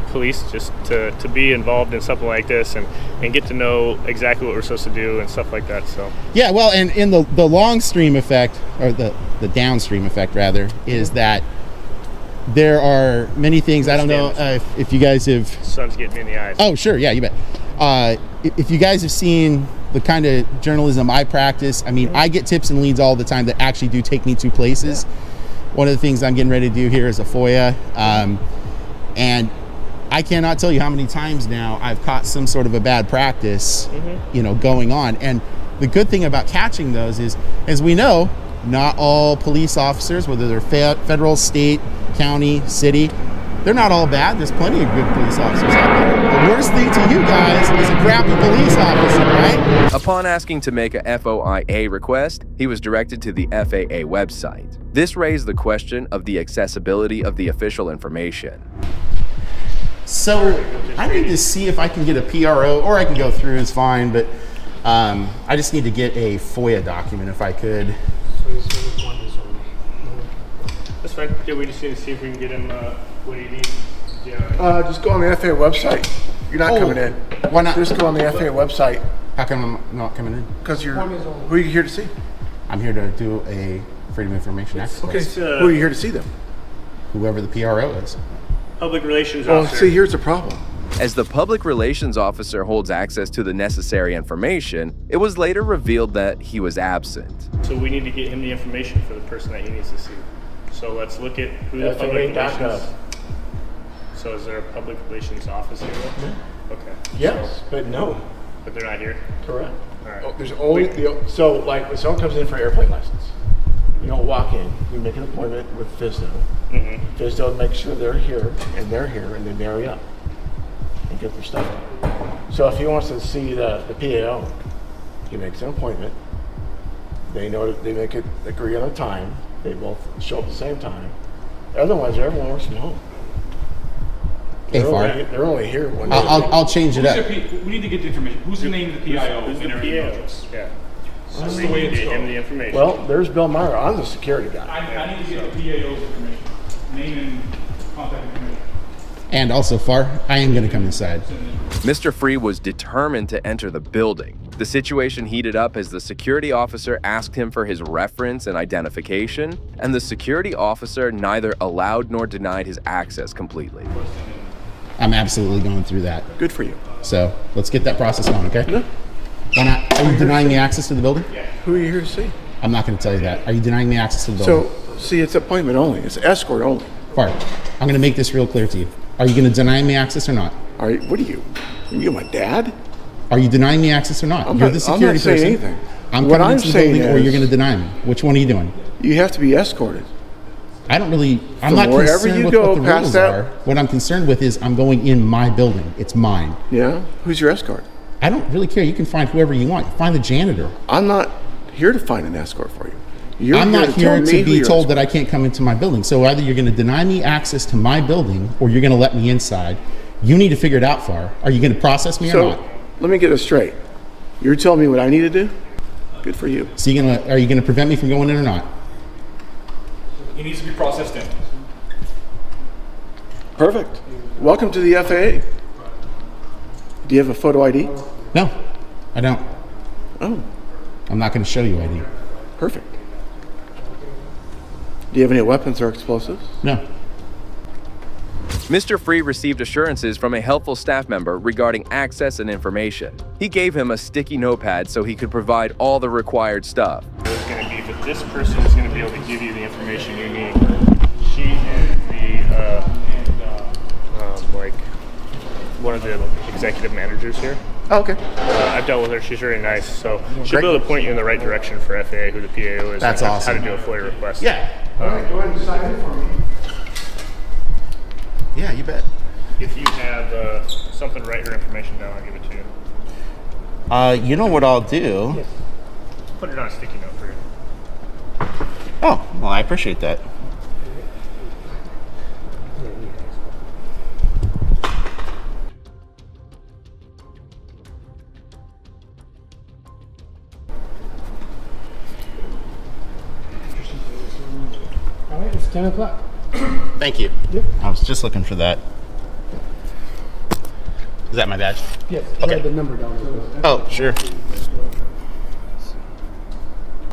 Police just to be involved in something like this and get to know exactly what we're supposed to do and stuff like that. So Yeah, well, and in the long stream effect, or the downstream effect rather, is that there are many things. I don't know if you guys have. Sun's getting me in the eyes. Oh, sure, yeah, you bet. If you guys have seen the kind of journalism I practice, I mean, I get tips and leads all the time that actually do take me to places. One of the things I'm getting ready to do here is a FOIA, and I cannot tell you how many times now I've caught some sort of a bad practice, going on. And the good thing about catching those is, as we know, not all police officers, whether they're federal, state, county, city, they're not all bad. There's plenty of good police officers out there. The worst thing to you guys is a crappy police officer, right? Upon asking to make a FOIA request, he was directed to the FAA website. This raised the question of the accessibility of the official information. So I need to see if I can get a PRO, or I can go through, it's fine, but I just need to get a FOIA document if I could. That's fine. Yeah, we just need to see if we can get him what he needs. Yeah. Just go on the FAA website. You're not coming in. Why not? Just go on the FAA website. How come I'm not coming in? Because who are you here to see? I'm here to do a Freedom of Information Act request. Who are you here to see them? Whoever the PRO is. Public relations Well, officer. see, here's the problem. As the public relations officer holds access to the necessary information, it was later revealed that he was absent. So we need to get him the information for the person that he needs to see. So let's look at who the public relations. So is there a public relations officer? Okay. Yes, but no. But they're not here. Correct. All right. There's only so like when someone comes in for an airplane license, you don't walk in. You make an appointment with FSDO. FSDO makes sure they're here, and then marry up and get their stuff out. So if he wants to see the PAO, he makes an appointment. They know that they make it agree on a time. They both show up at the same time. Otherwise, everyone works from home. Hey, Far. They're only here one day. I'll change it up. We need to get the information. Who's the name of the PIO? Who's the PIO? Yeah. This is So the way it's get him going. the information. Well, there's Bill Meyer. I'm the security guy. I need to get the PIO's information. Name and contact information. And also, Far, I am going to come inside. Mr. Free was determined to enter the building. The situation heated up as the security officer asked him for his reference and identification, and the security officer neither allowed nor denied his access completely. I'm absolutely going through that. Good for you. So let's get that process going, okay? No. Why not? Are you denying me access to the building? Who are you here to see? I'm not going to tell you that. Are you denying me access to the building? So, see, it's appointment only. It's escort only. Far, I'm going to make this real clear to you. Are you going to deny me access or not? What are you? Are you my dad? Are you denying me access or not? I'm You're not- the security I'm not saying person. anything. I'm What coming I'm into the saying building, or is- you're going to deny me. Which one are you doing? You have to be escorted. I don't really. I'm From not wherever concerned you with go what the past rules that- are. What I'm concerned with is I'm going in my building. It's mine. Yeah? Who's your escort? I don't really care. You can find whoever you want. Find the janitor. I'm not here to find an escort for you. You're I'm not tell here me to who be your told that I can't come into my building. So either you're going to deny me access to my building, or you're going to let me inside. You need to figure it out, Far. Are you going to process me or So, not? let me get this straight. You're telling me what I need to do? Good for you. So are you going to prevent me from going in or not? He needs to be processed in. Perfect. Welcome to the FAA. Do you have a photo ID? No, I don't. Oh. I'm not going to show you ID. Perfect. Do you have any weapons or explosives? No. Mr. Free received assurances from a helpful staff member regarding access and information. He gave him a sticky notepad so he could provide all the required stuff. It's going to be that this person is going to be able to give you the information you need. She is like one of the executive managers here. Oh, okay. I've dealt with her. She's very nice, so she'll be able to point you in the right direction for FAA, who the PAO is, That's and awesome. how to do a FOIA request. Yeah. Go ahead and sign in for me. Yeah, you bet. If you have something, write her information down. I'll give it to you. You know what I'll do? Put it on a sticky note for you. Oh, well, I appreciate that. All right, it's 10 o'clock. Thank you. Yep. I was just looking for that. Is that my badge? Yes, Okay. write the number down. Oh, sure.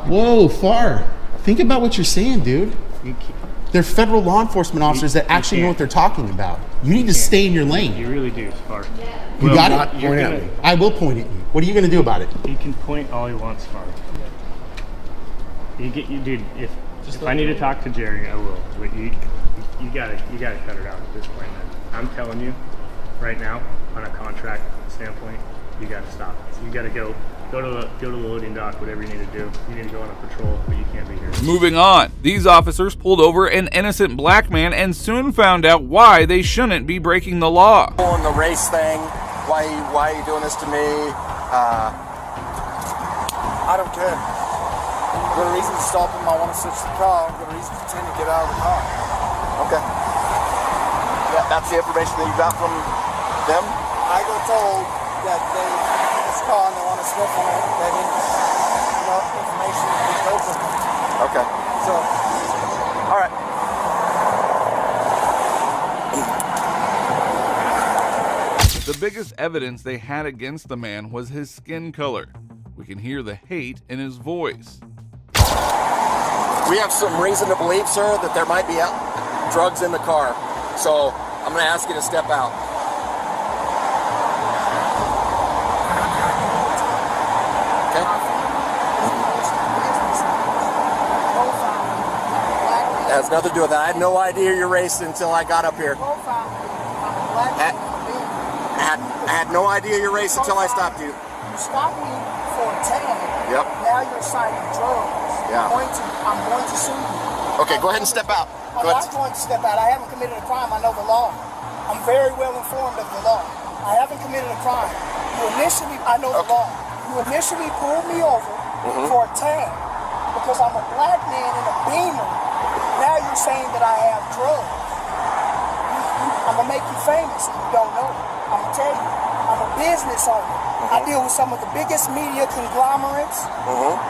Whoa, Far. Think about what you're saying, dude. They're federal law enforcement officers that actually know what they're talking about. You need to stay in your lane. You really do, Spark. You got it? You're Point at gonna- me. I will point at you. What are you going to do about it? He can point all he wants, Spark. Dude. If I need to talk to Jerry, I will. But you gotta cut it out at this point, man. I'm telling you, right now, on a contract standpoint, you gotta stop. You gotta go to the loading dock, whatever you need to do. You need to go on a patrol, but you can't be here. Moving on, these officers pulled over an innocent black man and soon found out why they shouldn't be breaking the law. On the race thing, why are you doing this to me? I don't care. Good reason to stop him. I want to switch the car. Good reason to continue to get out of the car. Okay. Yeah, that's the information that you got from them? I got told that they in this car and they want to sniff on it. They didn't, information to be open. Okay. So, all right. The biggest evidence they had against the man was his skin color. We can hear the hate in his voice. We have some reason to believe, sir, that there might be drugs in the car. So I'm going to ask you to step out. Okay? It has nothing to do with that. I had no idea your race until I got up here. I had no idea your race until I stopped you. You stopped me for 10. Yep. Now you're citing drugs. Yeah. I'm going to sue you. Okay, go ahead and step out. I'm not going to step out. I haven't committed a crime. I know the law. I'm very well informed of the law. I haven't committed a crime. I know the law. You initially pulled me over for a tag because I'm a black man in a Beamer. Now you're saying that I have drugs. I'm gonna make you famous and you don't know it. I'm gonna tell you, I'm a business owner. I deal with some of the biggest media conglomerates,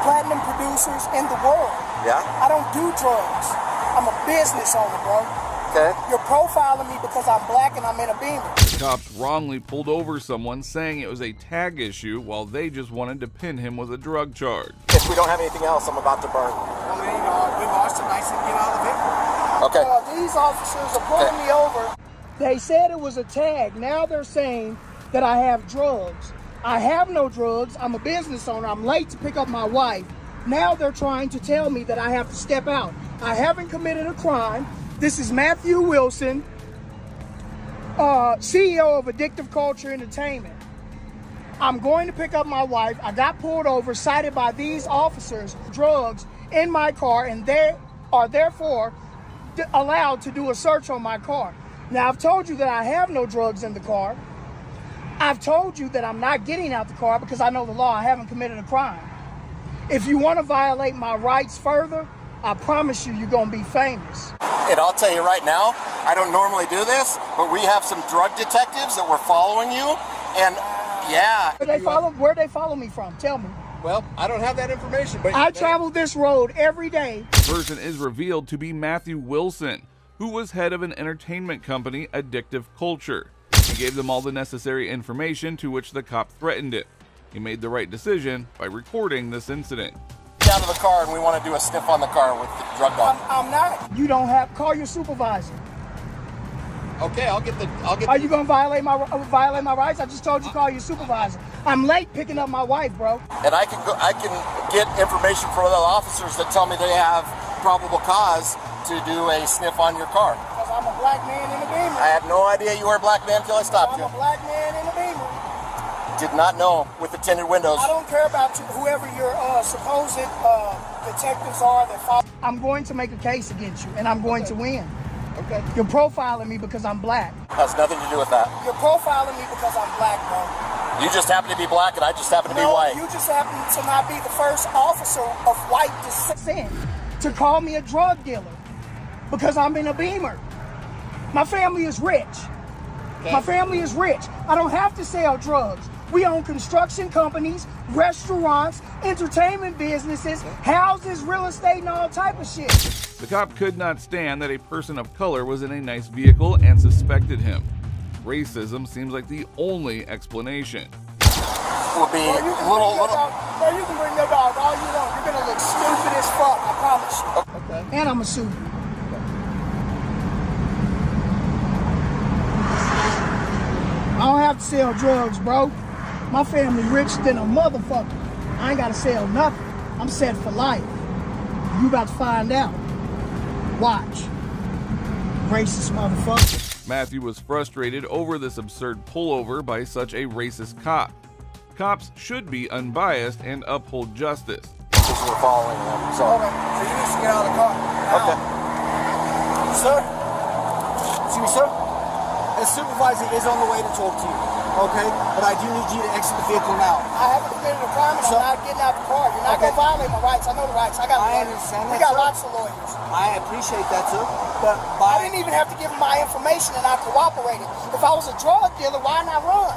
platinum producers in the world. Yeah. I don't do drugs. I'm a business owner, bro. Okay. You're profiling me because I'm black and I'm in a Beamer. The cops wrongly pulled over someone saying it was a tag issue while they just wanted to pin him with a drug charge. If we don't have anything else, I'm about to burn. We lost him. I said get out of the vehicle. Okay. These officers are pulling me over. They said it was a tag. Now they're saying that I have drugs. I have no drugs. I'm a business owner. I'm late to pick up my wife. Now they're trying to tell me that I have to step out. I haven't committed a crime. This is Matthew Wilson, CEO of Addictive Culture Entertainment. I'm going to pick up my wife. I got pulled over, cited by these officers, drugs in my car, and they are therefore allowed to do a search on my car. Now, I've told you that I have no drugs in the car. I've told you that I'm not getting out the car because I know the law. I haven't committed a crime. If you want to violate my rights further, I promise you, you're going to be famous. And I'll tell you right now, I don't normally do this, but we have some drug detectives that were following you, and yeah. Where'd they follow me from? Tell me. Well, I don't have that information, but I travel this road every day. The person is revealed to be Matthew Wilson, who was head of an entertainment company, Addictive Culture. He gave them all the necessary information, to which the cop threatened it. He made the right decision by recording this incident. Get out of the car, and we want to do a sniff on the car with the drug dog. I'm not. You don't have. Call your supervisor. Okay, I'll get. Are you gonna violate my rights? I just told you call your supervisor. I'm late picking up my wife, bro. And I can get information from other officers that tell me they have probable cause to do a sniff on your car. Because I'm a black man in a Beamer. I had no idea you were a black man until I stopped you. I'm a black man in a Beamer. Did not know with the tinted windows. I don't care about you, whoever your supposed detectives are that follow. I'm going to make a case against you, and I'm going to win. Okay. You're profiling me because I'm black. Has nothing to do with that. You're profiling me because I'm black, bro. You just happen to be black, and I just happen to be white. You just happen to not be the first officer of white descent to call me a drug dealer because I'm in a Beamer. My family is rich. Okay. My family is rich. I don't have to sell drugs. We own construction companies, restaurants, entertainment businesses, houses, real estate, and all type of shit. The cop could not stand that a person of color was in a nice vehicle and suspected him. Racism seems like the only explanation. Will be you can bring your dog all you want. You're gonna look stupid as fuck, I promise you. Okay. And I'm a super. I don't have to sell drugs, bro. My family rich than a motherfucker. I ain't gotta sell nothing. I'm set for life. You about to find out. Watch. Racist motherfucker. Matthew was frustrated over this absurd pullover by such a racist cop. Cops should be unbiased and uphold justice. Because we're following them. So you need to get out of the car. Okay. Sir? Excuse me, sir? The supervisor is on the way to talk to you, okay? But I do need you to exit the vehicle now. I haven't committed a crime, so I'm not getting out the car. You're not gonna violate my rights. I know the rights. I understand that. We got lots of lawyers. I appreciate that, sir. But I didn't even have to give him my information, and I cooperated. If I was a drug dealer, why not run?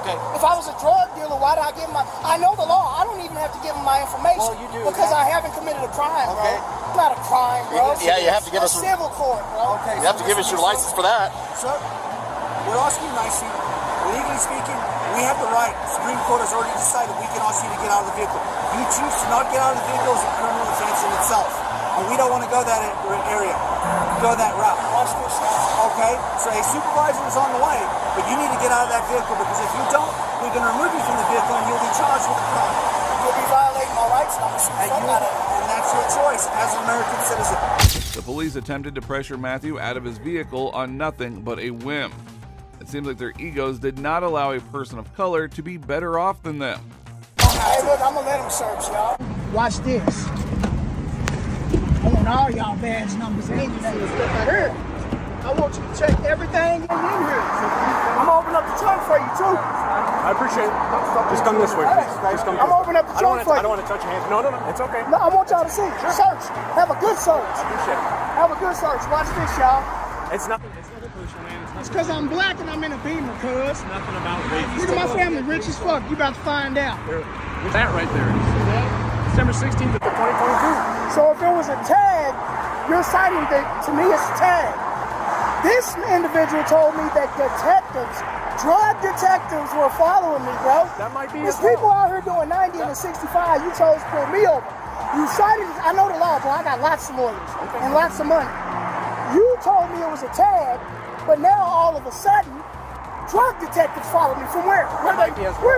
Okay. If I was a drug dealer, why did I give him I know the law. I don't even have to give him my information. Well, you do. Because I haven't committed a crime, bro. It's not a crime, bro. Yeah, you have to give us a civil court, bro. Okay. You have to give us your license for that. Sir, we're asking you nicely. Legally speaking, we have the right. Supreme Court has already decided we can ask you to get out of the vehicle. You choose to not get out of the vehicle is a criminal offense in itself. And we don't want to go that area, go that route. Okay? So a supervisor is on the way, but you need to get out of that vehicle because if you don't, we're going to remove you from the vehicle and you'll be charged with a crime. You'll be violating my rights and I'm going to sue you. And that's your choice as an American citizen. The police attempted to pressure Matthew out of his vehicle on nothing but a whim. It seems like their egos did not allow a person of color to be better off than them. Hey, look, I'm going to let him search, y'all. Watch this. I want all y'all badge numbers in here. I want you to check everything in here. I'm open up the trunk for you too. I appreciate it. Just come this way, please. Just come I'm opening up the trunk for you. I don't want to touch your hands. No, it's okay. No, I want y'all to see. Search. Have a good search. I appreciate it. Have a good search. Watch this, y'all. It's nothing personal, man. It's because I'm black and I'm in a Beamer, cuz. It's nothing about race. Look at my family, rich as fuck. You about to find out. That right there. December 16th of 2022. So if it was a tag, you're citing that to me it's a tag. This individual told me that drug detectives were following me, bro. That might be There's people out here doing 90 and a 65. You chose to pull me over. You cited, I know the law, bro. I got lots of lawyers and lots of money. You told me it was a tag, but now all of a sudden, drug detectives follow me. From where? Where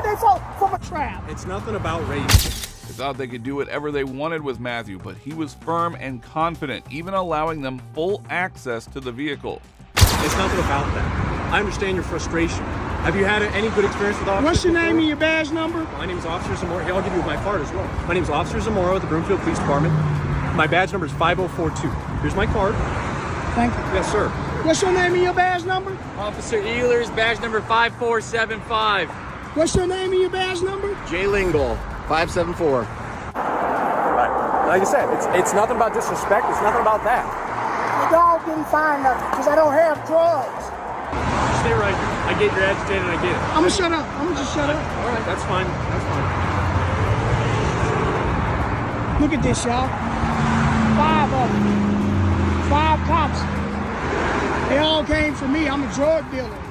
they follow? From a trap. It's nothing about race. They thought they could do whatever they wanted with Matthew, but he was firm and confident, even allowing them full access to the vehicle. It's nothing about that. I understand your frustration. Have you had any good experience with officers? What's your name before? and your badge number? My name is Officer Zamora. Here, I'll give you my card as well. My name is Officer Zamora with the Broomfield Police Department. My badge number is 5042. Here's my card. Thank you. Yes, sir. What's your name and your badge number? Officer Ehlers, badge number 5475. What's your name and your badge number? Jay Lingle, 574. Right. Like I said, it's nothing about disrespect. It's nothing about that. The dog didn't find nothing because I don't have drugs. Stay right here. I get you're agitated and I get it. I'm gonna shut up. I'm gonna just shut up. All right, that's fine. That's fine. Look at this, y'all. 5 of them. 5 cops. They all came from me. I'm a drug dealer. Like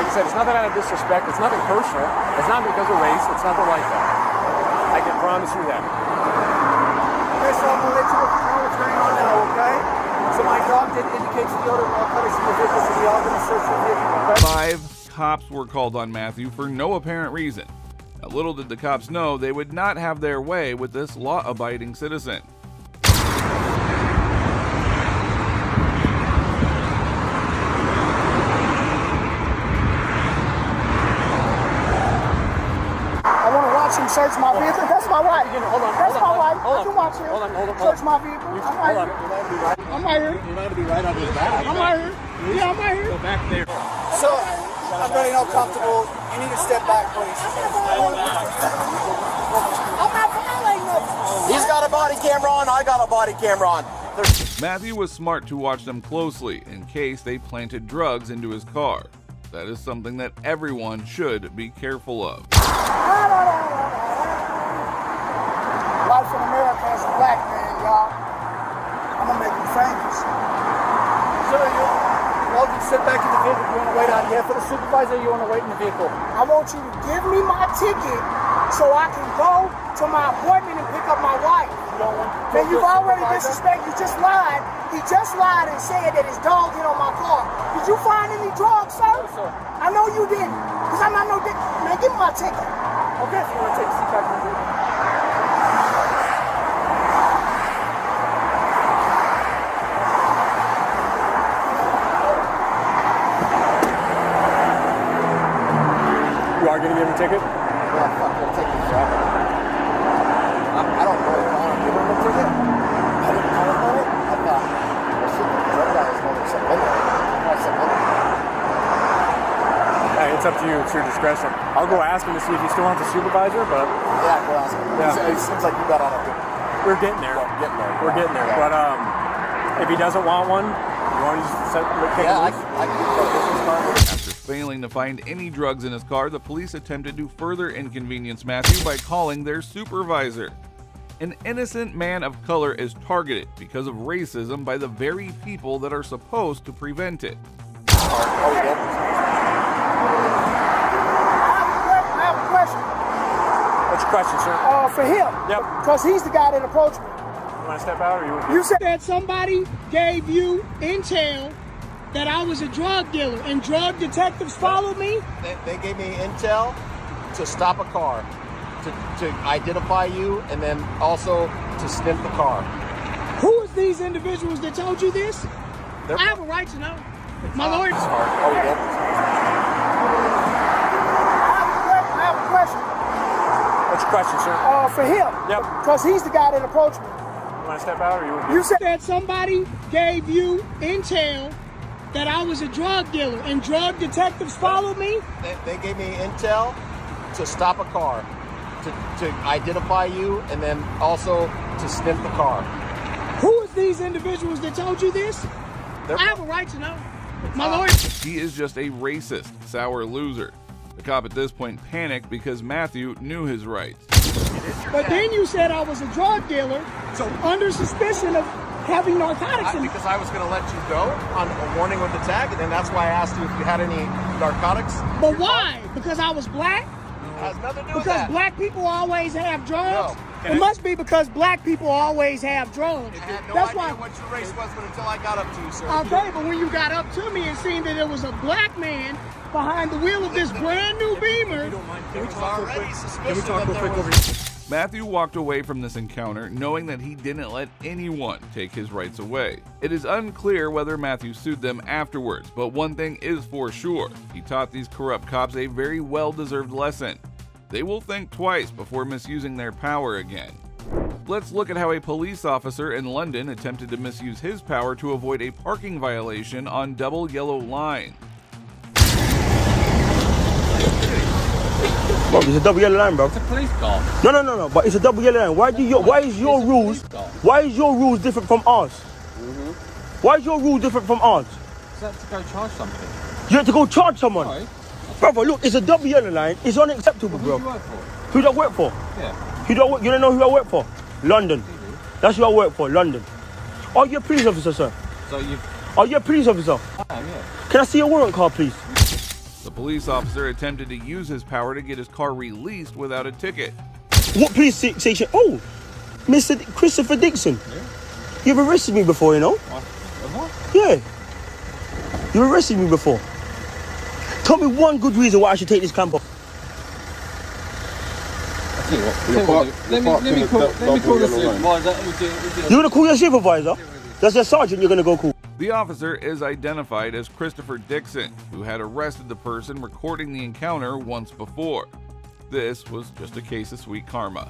I said, it's nothing out of disrespect. It's nothing personal. It's not because of race. It's nothing like that. I can promise you that. Okay, so I'm gonna let you know what's going on now, okay? So my dog did indicate to the odor of narcotics in the vehicle, so we are gonna search the vehicle, okay? 5 cops were called on Matthew for no apparent reason. Now, little did the cops know they would not have their way with this law-abiding citizen. Him search my vehicle. That's my wife. Hold on. That's my wife. Hold on. I can watch him. Hold on. Search my vehicle. I'm right here. I'm right here. You're not gonna be right on his back. I'm right here. Yeah, I'm right here. Go back there. So, I'm really not comfortable. You need to step back, please. I'm not violating nothing. He's got a body camera on. I got a body camera on. Matthew was smart to watch them closely in case they planted drugs into his car. That is something that everyone should be careful of. Life in America as a black man, y'all. I'm gonna make you famous. Sir, you can sit back in the vehicle. You want to wait out here for the supervisor, or you want to wait in the vehicle? I want you to give me my ticket so I can go to my appointment and pick up my wife. Man, you've already disrespected. You just lied. He just lied and said that his dog hit on my car. Did you find any drugs, sir? No, sir. I know you didn't. Because I'm not no dick. Man, give me my ticket. Okay, so you want to take a seat back in the vehicle? You are going to give him a ticket? Yeah, fuck, we'll take it forever. I don't really want to give him a ticket. I didn't know about it. I thought, well, shit, the drug guy is holding some window. Hey, it's up to you. It's your discretion. I'll go ask him to see if he still wants a supervisor, but... Yeah, go ask him. Yeah. It seems like you got on a good... We're getting there. We're getting there. Yeah. But if he doesn't want one, you want to just take I can go business card. After failing to find any drugs in his car, the police attempted to further inconvenience Matthew by calling their supervisor. An innocent man of color is targeted because of racism by the very people that are supposed to prevent it. I have a question. What's your question, sir? For him. Yep. Because he's the guy that approached me. You want to step out, or You said that somebody gave you intel that I was a drug dealer and drug detectives followed me? They gave me intel to stop a car, to identify you, and then also to sniff the car. Who is these individuals that told you this? I have a right to know. My lawyer. I have a question. What's your question, sir? For him. Yep. Because he's the guy that approached me. You want to step out, or You said that somebody gave you intel that I was a drug dealer, and drug detectives followed me? They gave me intel to stop a car, to identify you, and then also to sniff the car. Who is these individuals that told you this? I have a right to know. My lawyer. He is just a racist, sour loser. The cop at this point panicked because Matthew knew his rights. But then you said I was a drug dealer, so under suspicion of having narcotics in me. Because I was going to let you go on a warning with the tag, and then that's why I asked you if you had any narcotics. But why? Because I was black? It has nothing to do with Because that. black people always have drugs? No. It must be because black people always have drugs. I had no That's idea why. what your race was, but until I got up to you, sir. Okay, but when you got up to me and seen that there was a black man behind the wheel of this brand new Beamer. It was already suspicious that there was... Matthew walked away from this encounter knowing that he didn't let anyone take his rights away. It is unclear whether Matthew sued them afterwards, but one thing is for sure. He taught these corrupt cops a very well-deserved lesson. They will think twice before misusing their power again. Let's look at how a police officer in London attempted to misuse his power to avoid a parking violation on double yellow line. Bro, it's a double yellow line, bro. It's a police car. No. But it's a double yellow line. Why is your rules different from ours? Why is your rule different from ours? Is that to go charge something? You have to go charge someone. Right. Brother, look, it's a double yellow line. It's unacceptable, bro. Who do you work for? Who do I work for? Yeah. Who do I work? You don't know who I work for? London. That's who I work for, London. Are you a police officer, sir? So you... Are you a police officer? I am, yeah. Can I see a warrant card, please? The police officer attempted to use his power to get his car released without a ticket. What police station? Oh, Mr. Christopher Dixon. Yeah. You've arrested me before, you know? What? Yeah. You've arrested me before. Tell me one good reason why I should take this camp off. Let me call the supervisor. You're gonna call your supervisor? That's your sergeant you're gonna go call. The officer is identified as Christopher Dixon, who had arrested the person recording the encounter once before. This was just a case of sweet karma.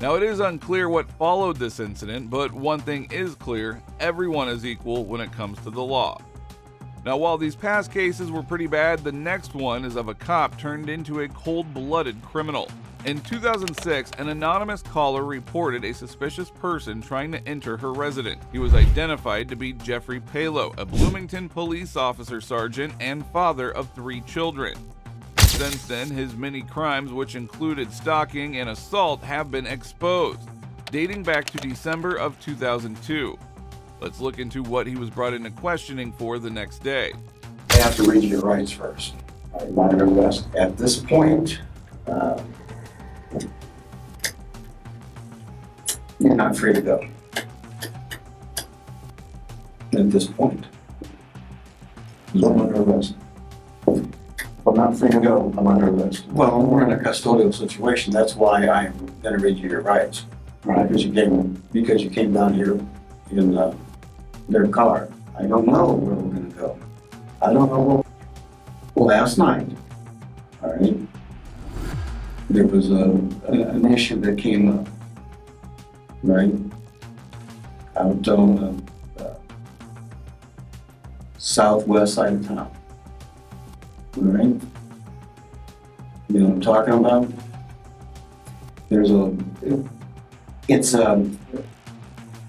Now, it is unclear what followed this incident, but one thing is clear: everyone is equal when it comes to the law. Now, while these past cases were pretty bad, the next one is of a cop turned into a cold-blooded criminal. In 2006, an anonymous caller reported a suspicious person trying to enter her residence. He was identified to be Jeffrey Palo, a Bloomington police officer sergeant and father of 3 children. Since then, his many crimes, which included stalking and assault, have been exposed, dating back to December of 2002. Let's look into what he was brought into questioning for the next day. I have to read your rights first. I monitor arrest. At this point, you're not free to go. At this point, I'm under arrest. I'm not free to go. I'm under arrest. Well, we're in a custodial situation. That's why I'm going to read you your rights, right? Because you came down here in their car. I don't know where we're going to go. I don't know. Well, last night, all right, there was an issue that came up, right, out on the southwest side of town, all right? You know what I'm talking about?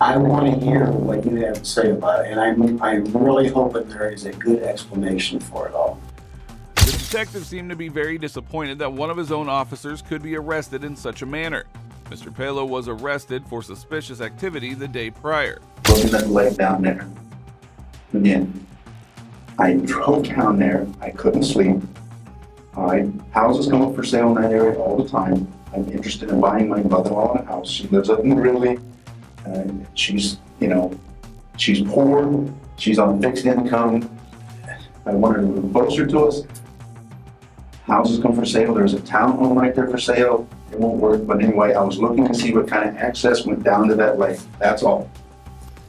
I want to hear what you have to say about it, and I'm really hoping there is a good explanation for it all. The detective seemed to be very disappointed that one of his own officers could be arrested in such a manner. Mr. Palo was arrested for suspicious activity the day prior. Looking at the lake down there. Again, I drove down there. I couldn't sleep. All right, houses come up for sale in that area all the time. I'm interested in buying my mother-in-law a house. She lives up in Ridley. She's poor. She's on fixed income. I wanted to move closer to us. Houses come for sale. There's a townhome right there for sale. It won't work, but anyway, I was looking to see what kind of access went down to that lake. That's all.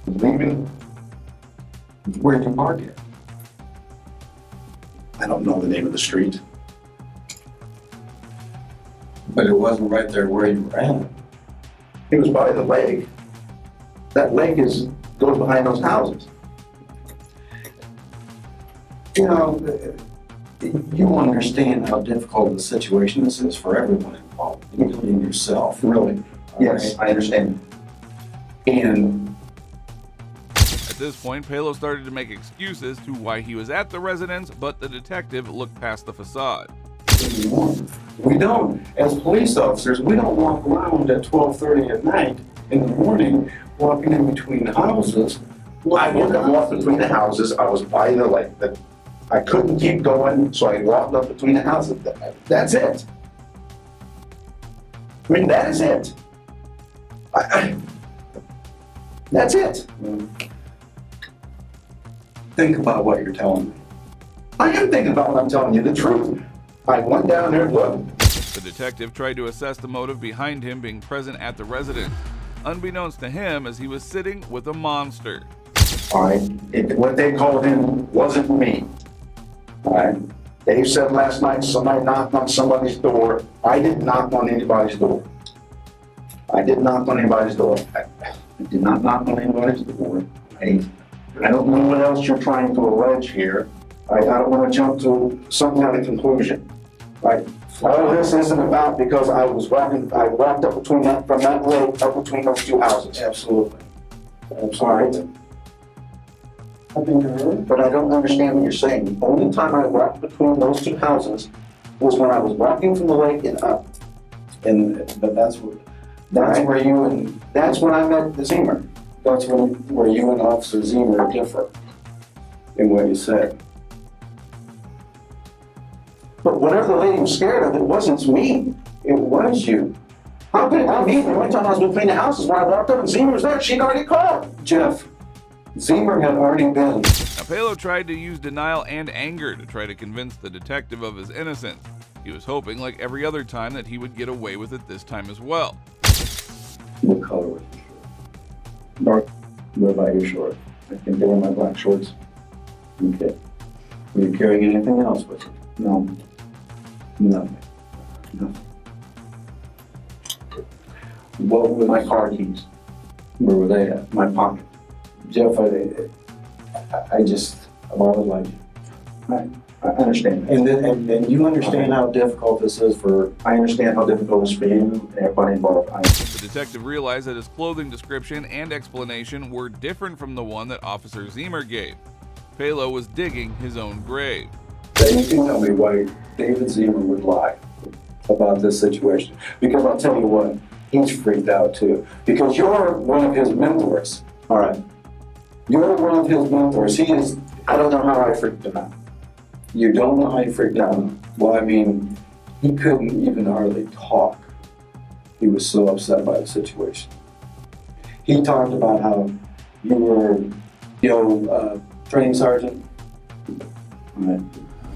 I was leaving. Where did you park it? I don't know the name of the street. But it wasn't right there where you were at. It was by the lake. That lake goes behind those houses. You know, you understand how difficult the situation this is for everyone involved, including yourself. Really? Yes, I understand. And At this point, Palo started to make excuses to why he was at the residence, but the detective looked past the facade. we don't, as police officers, we don't walk around at 12:30 at night in the morning, walking in between the houses. I wouldn't walk between the houses. I was by the lake. I couldn't keep going, so I walked up between the houses. That's it. I mean, that is it. That's it. Think about what you're telling me. I am thinking about what I'm telling you, the truth. I went down there and looked. The detective tried to assess the motive behind him being present at the residence, unbeknownst to him as he was sitting with a monster. All right, what they called him wasn't me. All right, Dave said last night somebody knocked on somebody's door. I didn't knock on anybody's door. I did knock on anybody's door. I did not knock on anybody's door. I don't know what else you're trying to allege here. I don't want to jump to some kind of conclusion. Right? All this isn't about because I walked up between from that lake up between those two houses. Absolutely. I'm sorry. But I don't understand what you're saying. The only time I walked between those two houses was when I was walking from the lake and up. But that's where you and that's when I met the Zemer. That's where you and Officer Zemer are different in what you said. But whatever the lady was scared of, it wasn't me. It was you. How could it be me? The only time I was between the houses when I walked up and Zemer was there, she'd already called. Jeff, Zemer had already been. Now, Palo tried to use denial and anger to try to convince the detective of his innocence. He was hoping, like every other time, that he would get away with it this time as well. What color was your shirt? Dark. What about your shorts? I think they were my black shorts. Okay. Were you carrying anything else with you? No. Nothing. Nothing. What were my car keys? Where were they at? My pocket. Jeff, I've always liked you. I understand. And you understand how difficult this is I understand how difficult it is for you and everybody involved. The detective realized that his clothing description and explanation were different from the one that Officer Zemer gave. Palo was digging his own grave. You can tell me why David Zemer would lie about this situation. Because I'll tell you what, he's freaked out too. Because you're one of his mentors. All right. You're one of his mentors. I don't know how I freaked him out. You don't know how he freaked out? Well, I mean, he couldn't even hardly talk. He was so upset by the situation. He talked about how you were, training sergeant. All right.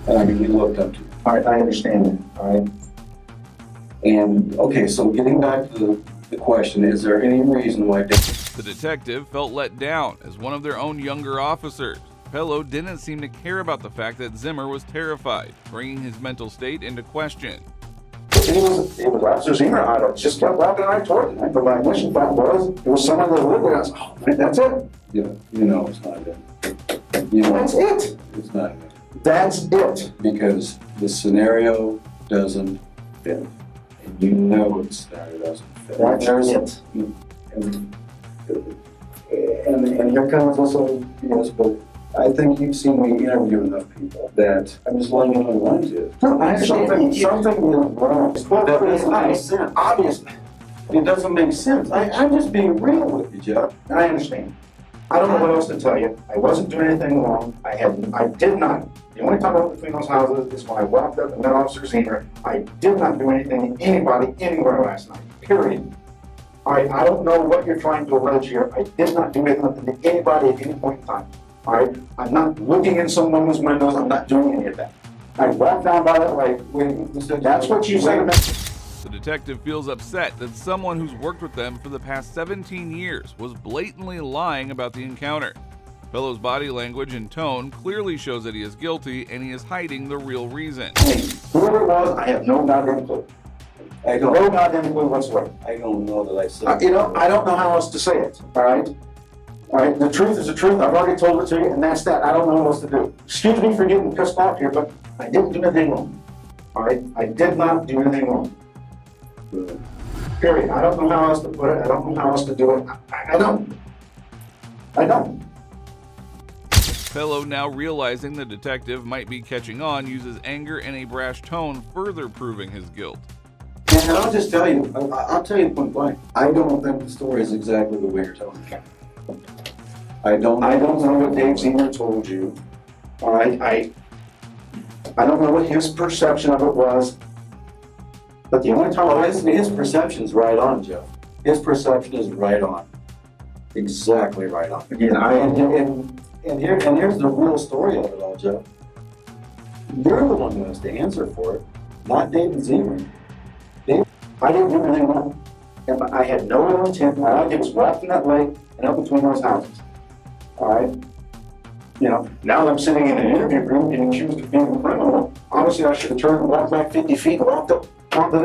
And I mean, he looked up to you. All right, I understand that, all right? And, okay, so getting back to the question, is there any reason why... The detective felt let down as one of their own younger officers. Palo didn't seem to care about the fact that Zemer was terrified, bringing his mental state into question. It was Officer Zemer. I just kept walking right toward him. But my initial thought was, it was someone that lived there. I was like, oh, man, that's it. Yeah, it's not it. That's it. It's not it. That's it. Because the scenario doesn't fit. And you know the scenario doesn't fit. That's it. And here comes also, yes, but I think you've seen me interview enough people that I'm just letting you know what I do. Something is wrong. That doesn't make sense. Obviously, it doesn't make sense. I'm just being real with you, Jeff. I understand. I don't know what else to tell you. I wasn't doing anything wrong. I did not. The only time I was between those houses is when I walked up and met Officer Zemer. I did not do anything to anybody anywhere last night. Period. I don't know what you're trying to allege here. I did not do anything to anybody at any point in time. All right? I'm not looking in someone's windows. I'm not doing any of that. I walked down by that lake. That's what you said to me. The detective feels upset that someone who's worked with them for the past 17 years was blatantly lying about the encounter. Palo's body language and tone clearly shows that he is guilty and he is hiding the real reason. Whoever it was, I have no goddamn clue. I don't know whatsoever. I don't know that I said I don't know how else to say it, all right? All right, the truth is the truth. I've already told it to you, and that's that. I don't know what else to do. Excuse me for getting pissed off here, but I didn't do anything wrong. All right, I did not do anything wrong. Period. I don't know how else to put it. I don't know how else to do it. I don't. Pello, now realizing the detective might be catching on, uses anger and a brash tone, further proving his guilt. And I'll just tell you, I'll tell you point blank. I don't think the story is exactly the way you're telling it. I don't know what Dave Senior told you. All right, I don't know what his perception of it was. But the only time his perception's right on, Jeff. His perception is right on. Exactly right on. Again, and here's the real story of it all, Jeff. You're the one who has to answer for it, not David Zeman. I didn't do anything wrong. And I had no ill intent. All I did was walk in that lake and up between those houses. All right? You know, now I'm sitting in an interview room getting accused of being a criminal. Obviously, I should have turned and walked back 50 feet and walked up onto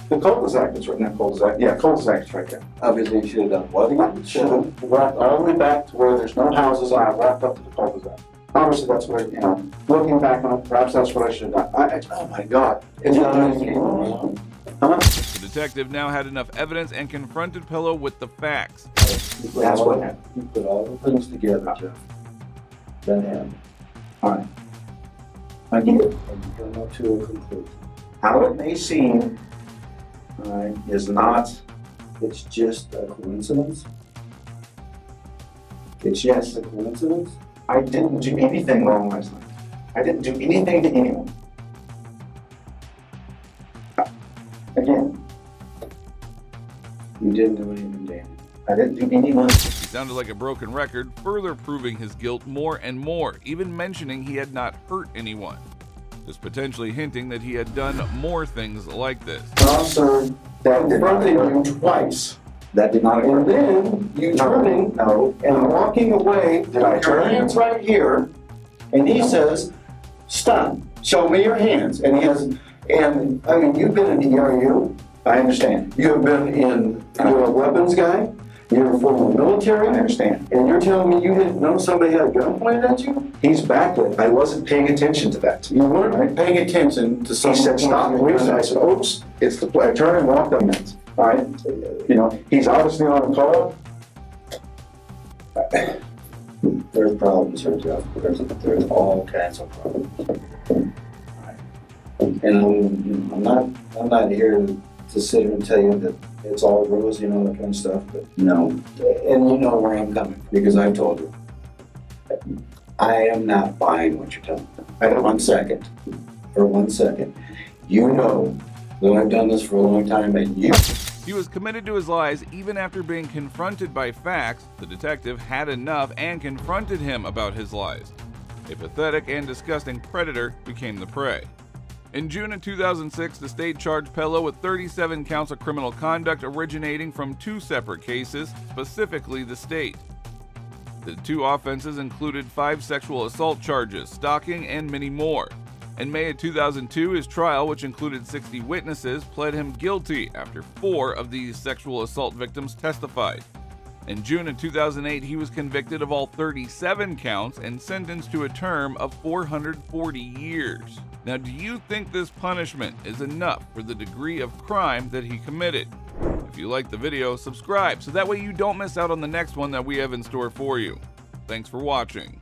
the cul-de-sac that's right now. Cul-de-sac. Yeah, cul-de-sac's right there. Obviously, you should have done what again? Should have walked all the way back to where there's no houses. I walked up to the cul-de-sac. Obviously, that's what, you know, looking back on it, perhaps that's what I should have done. Oh my God. It's not anything wrong. The detective now had enough evidence and confronted Pello with the facts. That's what happened. You put all the things together, Jeff. That happened. All right. I get it. And you come up to a conclusion. How it may seem, all right, is not, it's just a coincidence. It's just a coincidence. I didn't do anything wrong last night. I didn't do anything to anyone. Again, you didn't do anything, Dan. I didn't do anyone. He sounded like a broken record, further proving his guilt more and more, even mentioning he had not hurt anyone. This potentially hinting that he had done more things like this. Officer, that confronted you twice. That did not occur. And then you turning and walking away. Did I turn? Your hands right here, and he says, "Stop! Show me your hands." And he has, and I mean, you've been in the ERU. I understand. You have been in. You're a weapons guy. You're a former military. I understand. And you're telling me you didn't know somebody had a gun pointed at you? He's backlit. I wasn't paying attention to that. You weren't paying attention to someone. He said, "Stop!" I said, "Oops!" It's the play. I turned and walked up next. All right, you know, he's obviously on a call. There's problems here, Jeff. There's all kinds of problems. Right. And I'm not here to sit here and tell you that it's all rosy and all that kind of stuff, but no. And you know where I'm coming from, because I've told you. I am not buying what you're telling me. For 1 second. You know that I've done this for a long time, and you... He was committed to his lies even after being confronted by facts. The detective had enough and confronted him about his lies. A pathetic and disgusting predator became the prey. In June of 2006, the state charged Pello with 37 counts of criminal conduct originating from 2 separate cases, specifically the state. The 2 offenses included 5 sexual assault charges, stalking, and many more. In May of 2002, his trial, which included 60 witnesses, pled him guilty after 4 of these sexual assault victims testified. In June of 2008, he was convicted of all 37 counts and sentenced to a term of 440 years. Now, do you think this punishment is enough for the degree of crime that he committed? If you like the video, subscribe so that way you don't miss out on the next one that we have in store for you. Thanks for watching.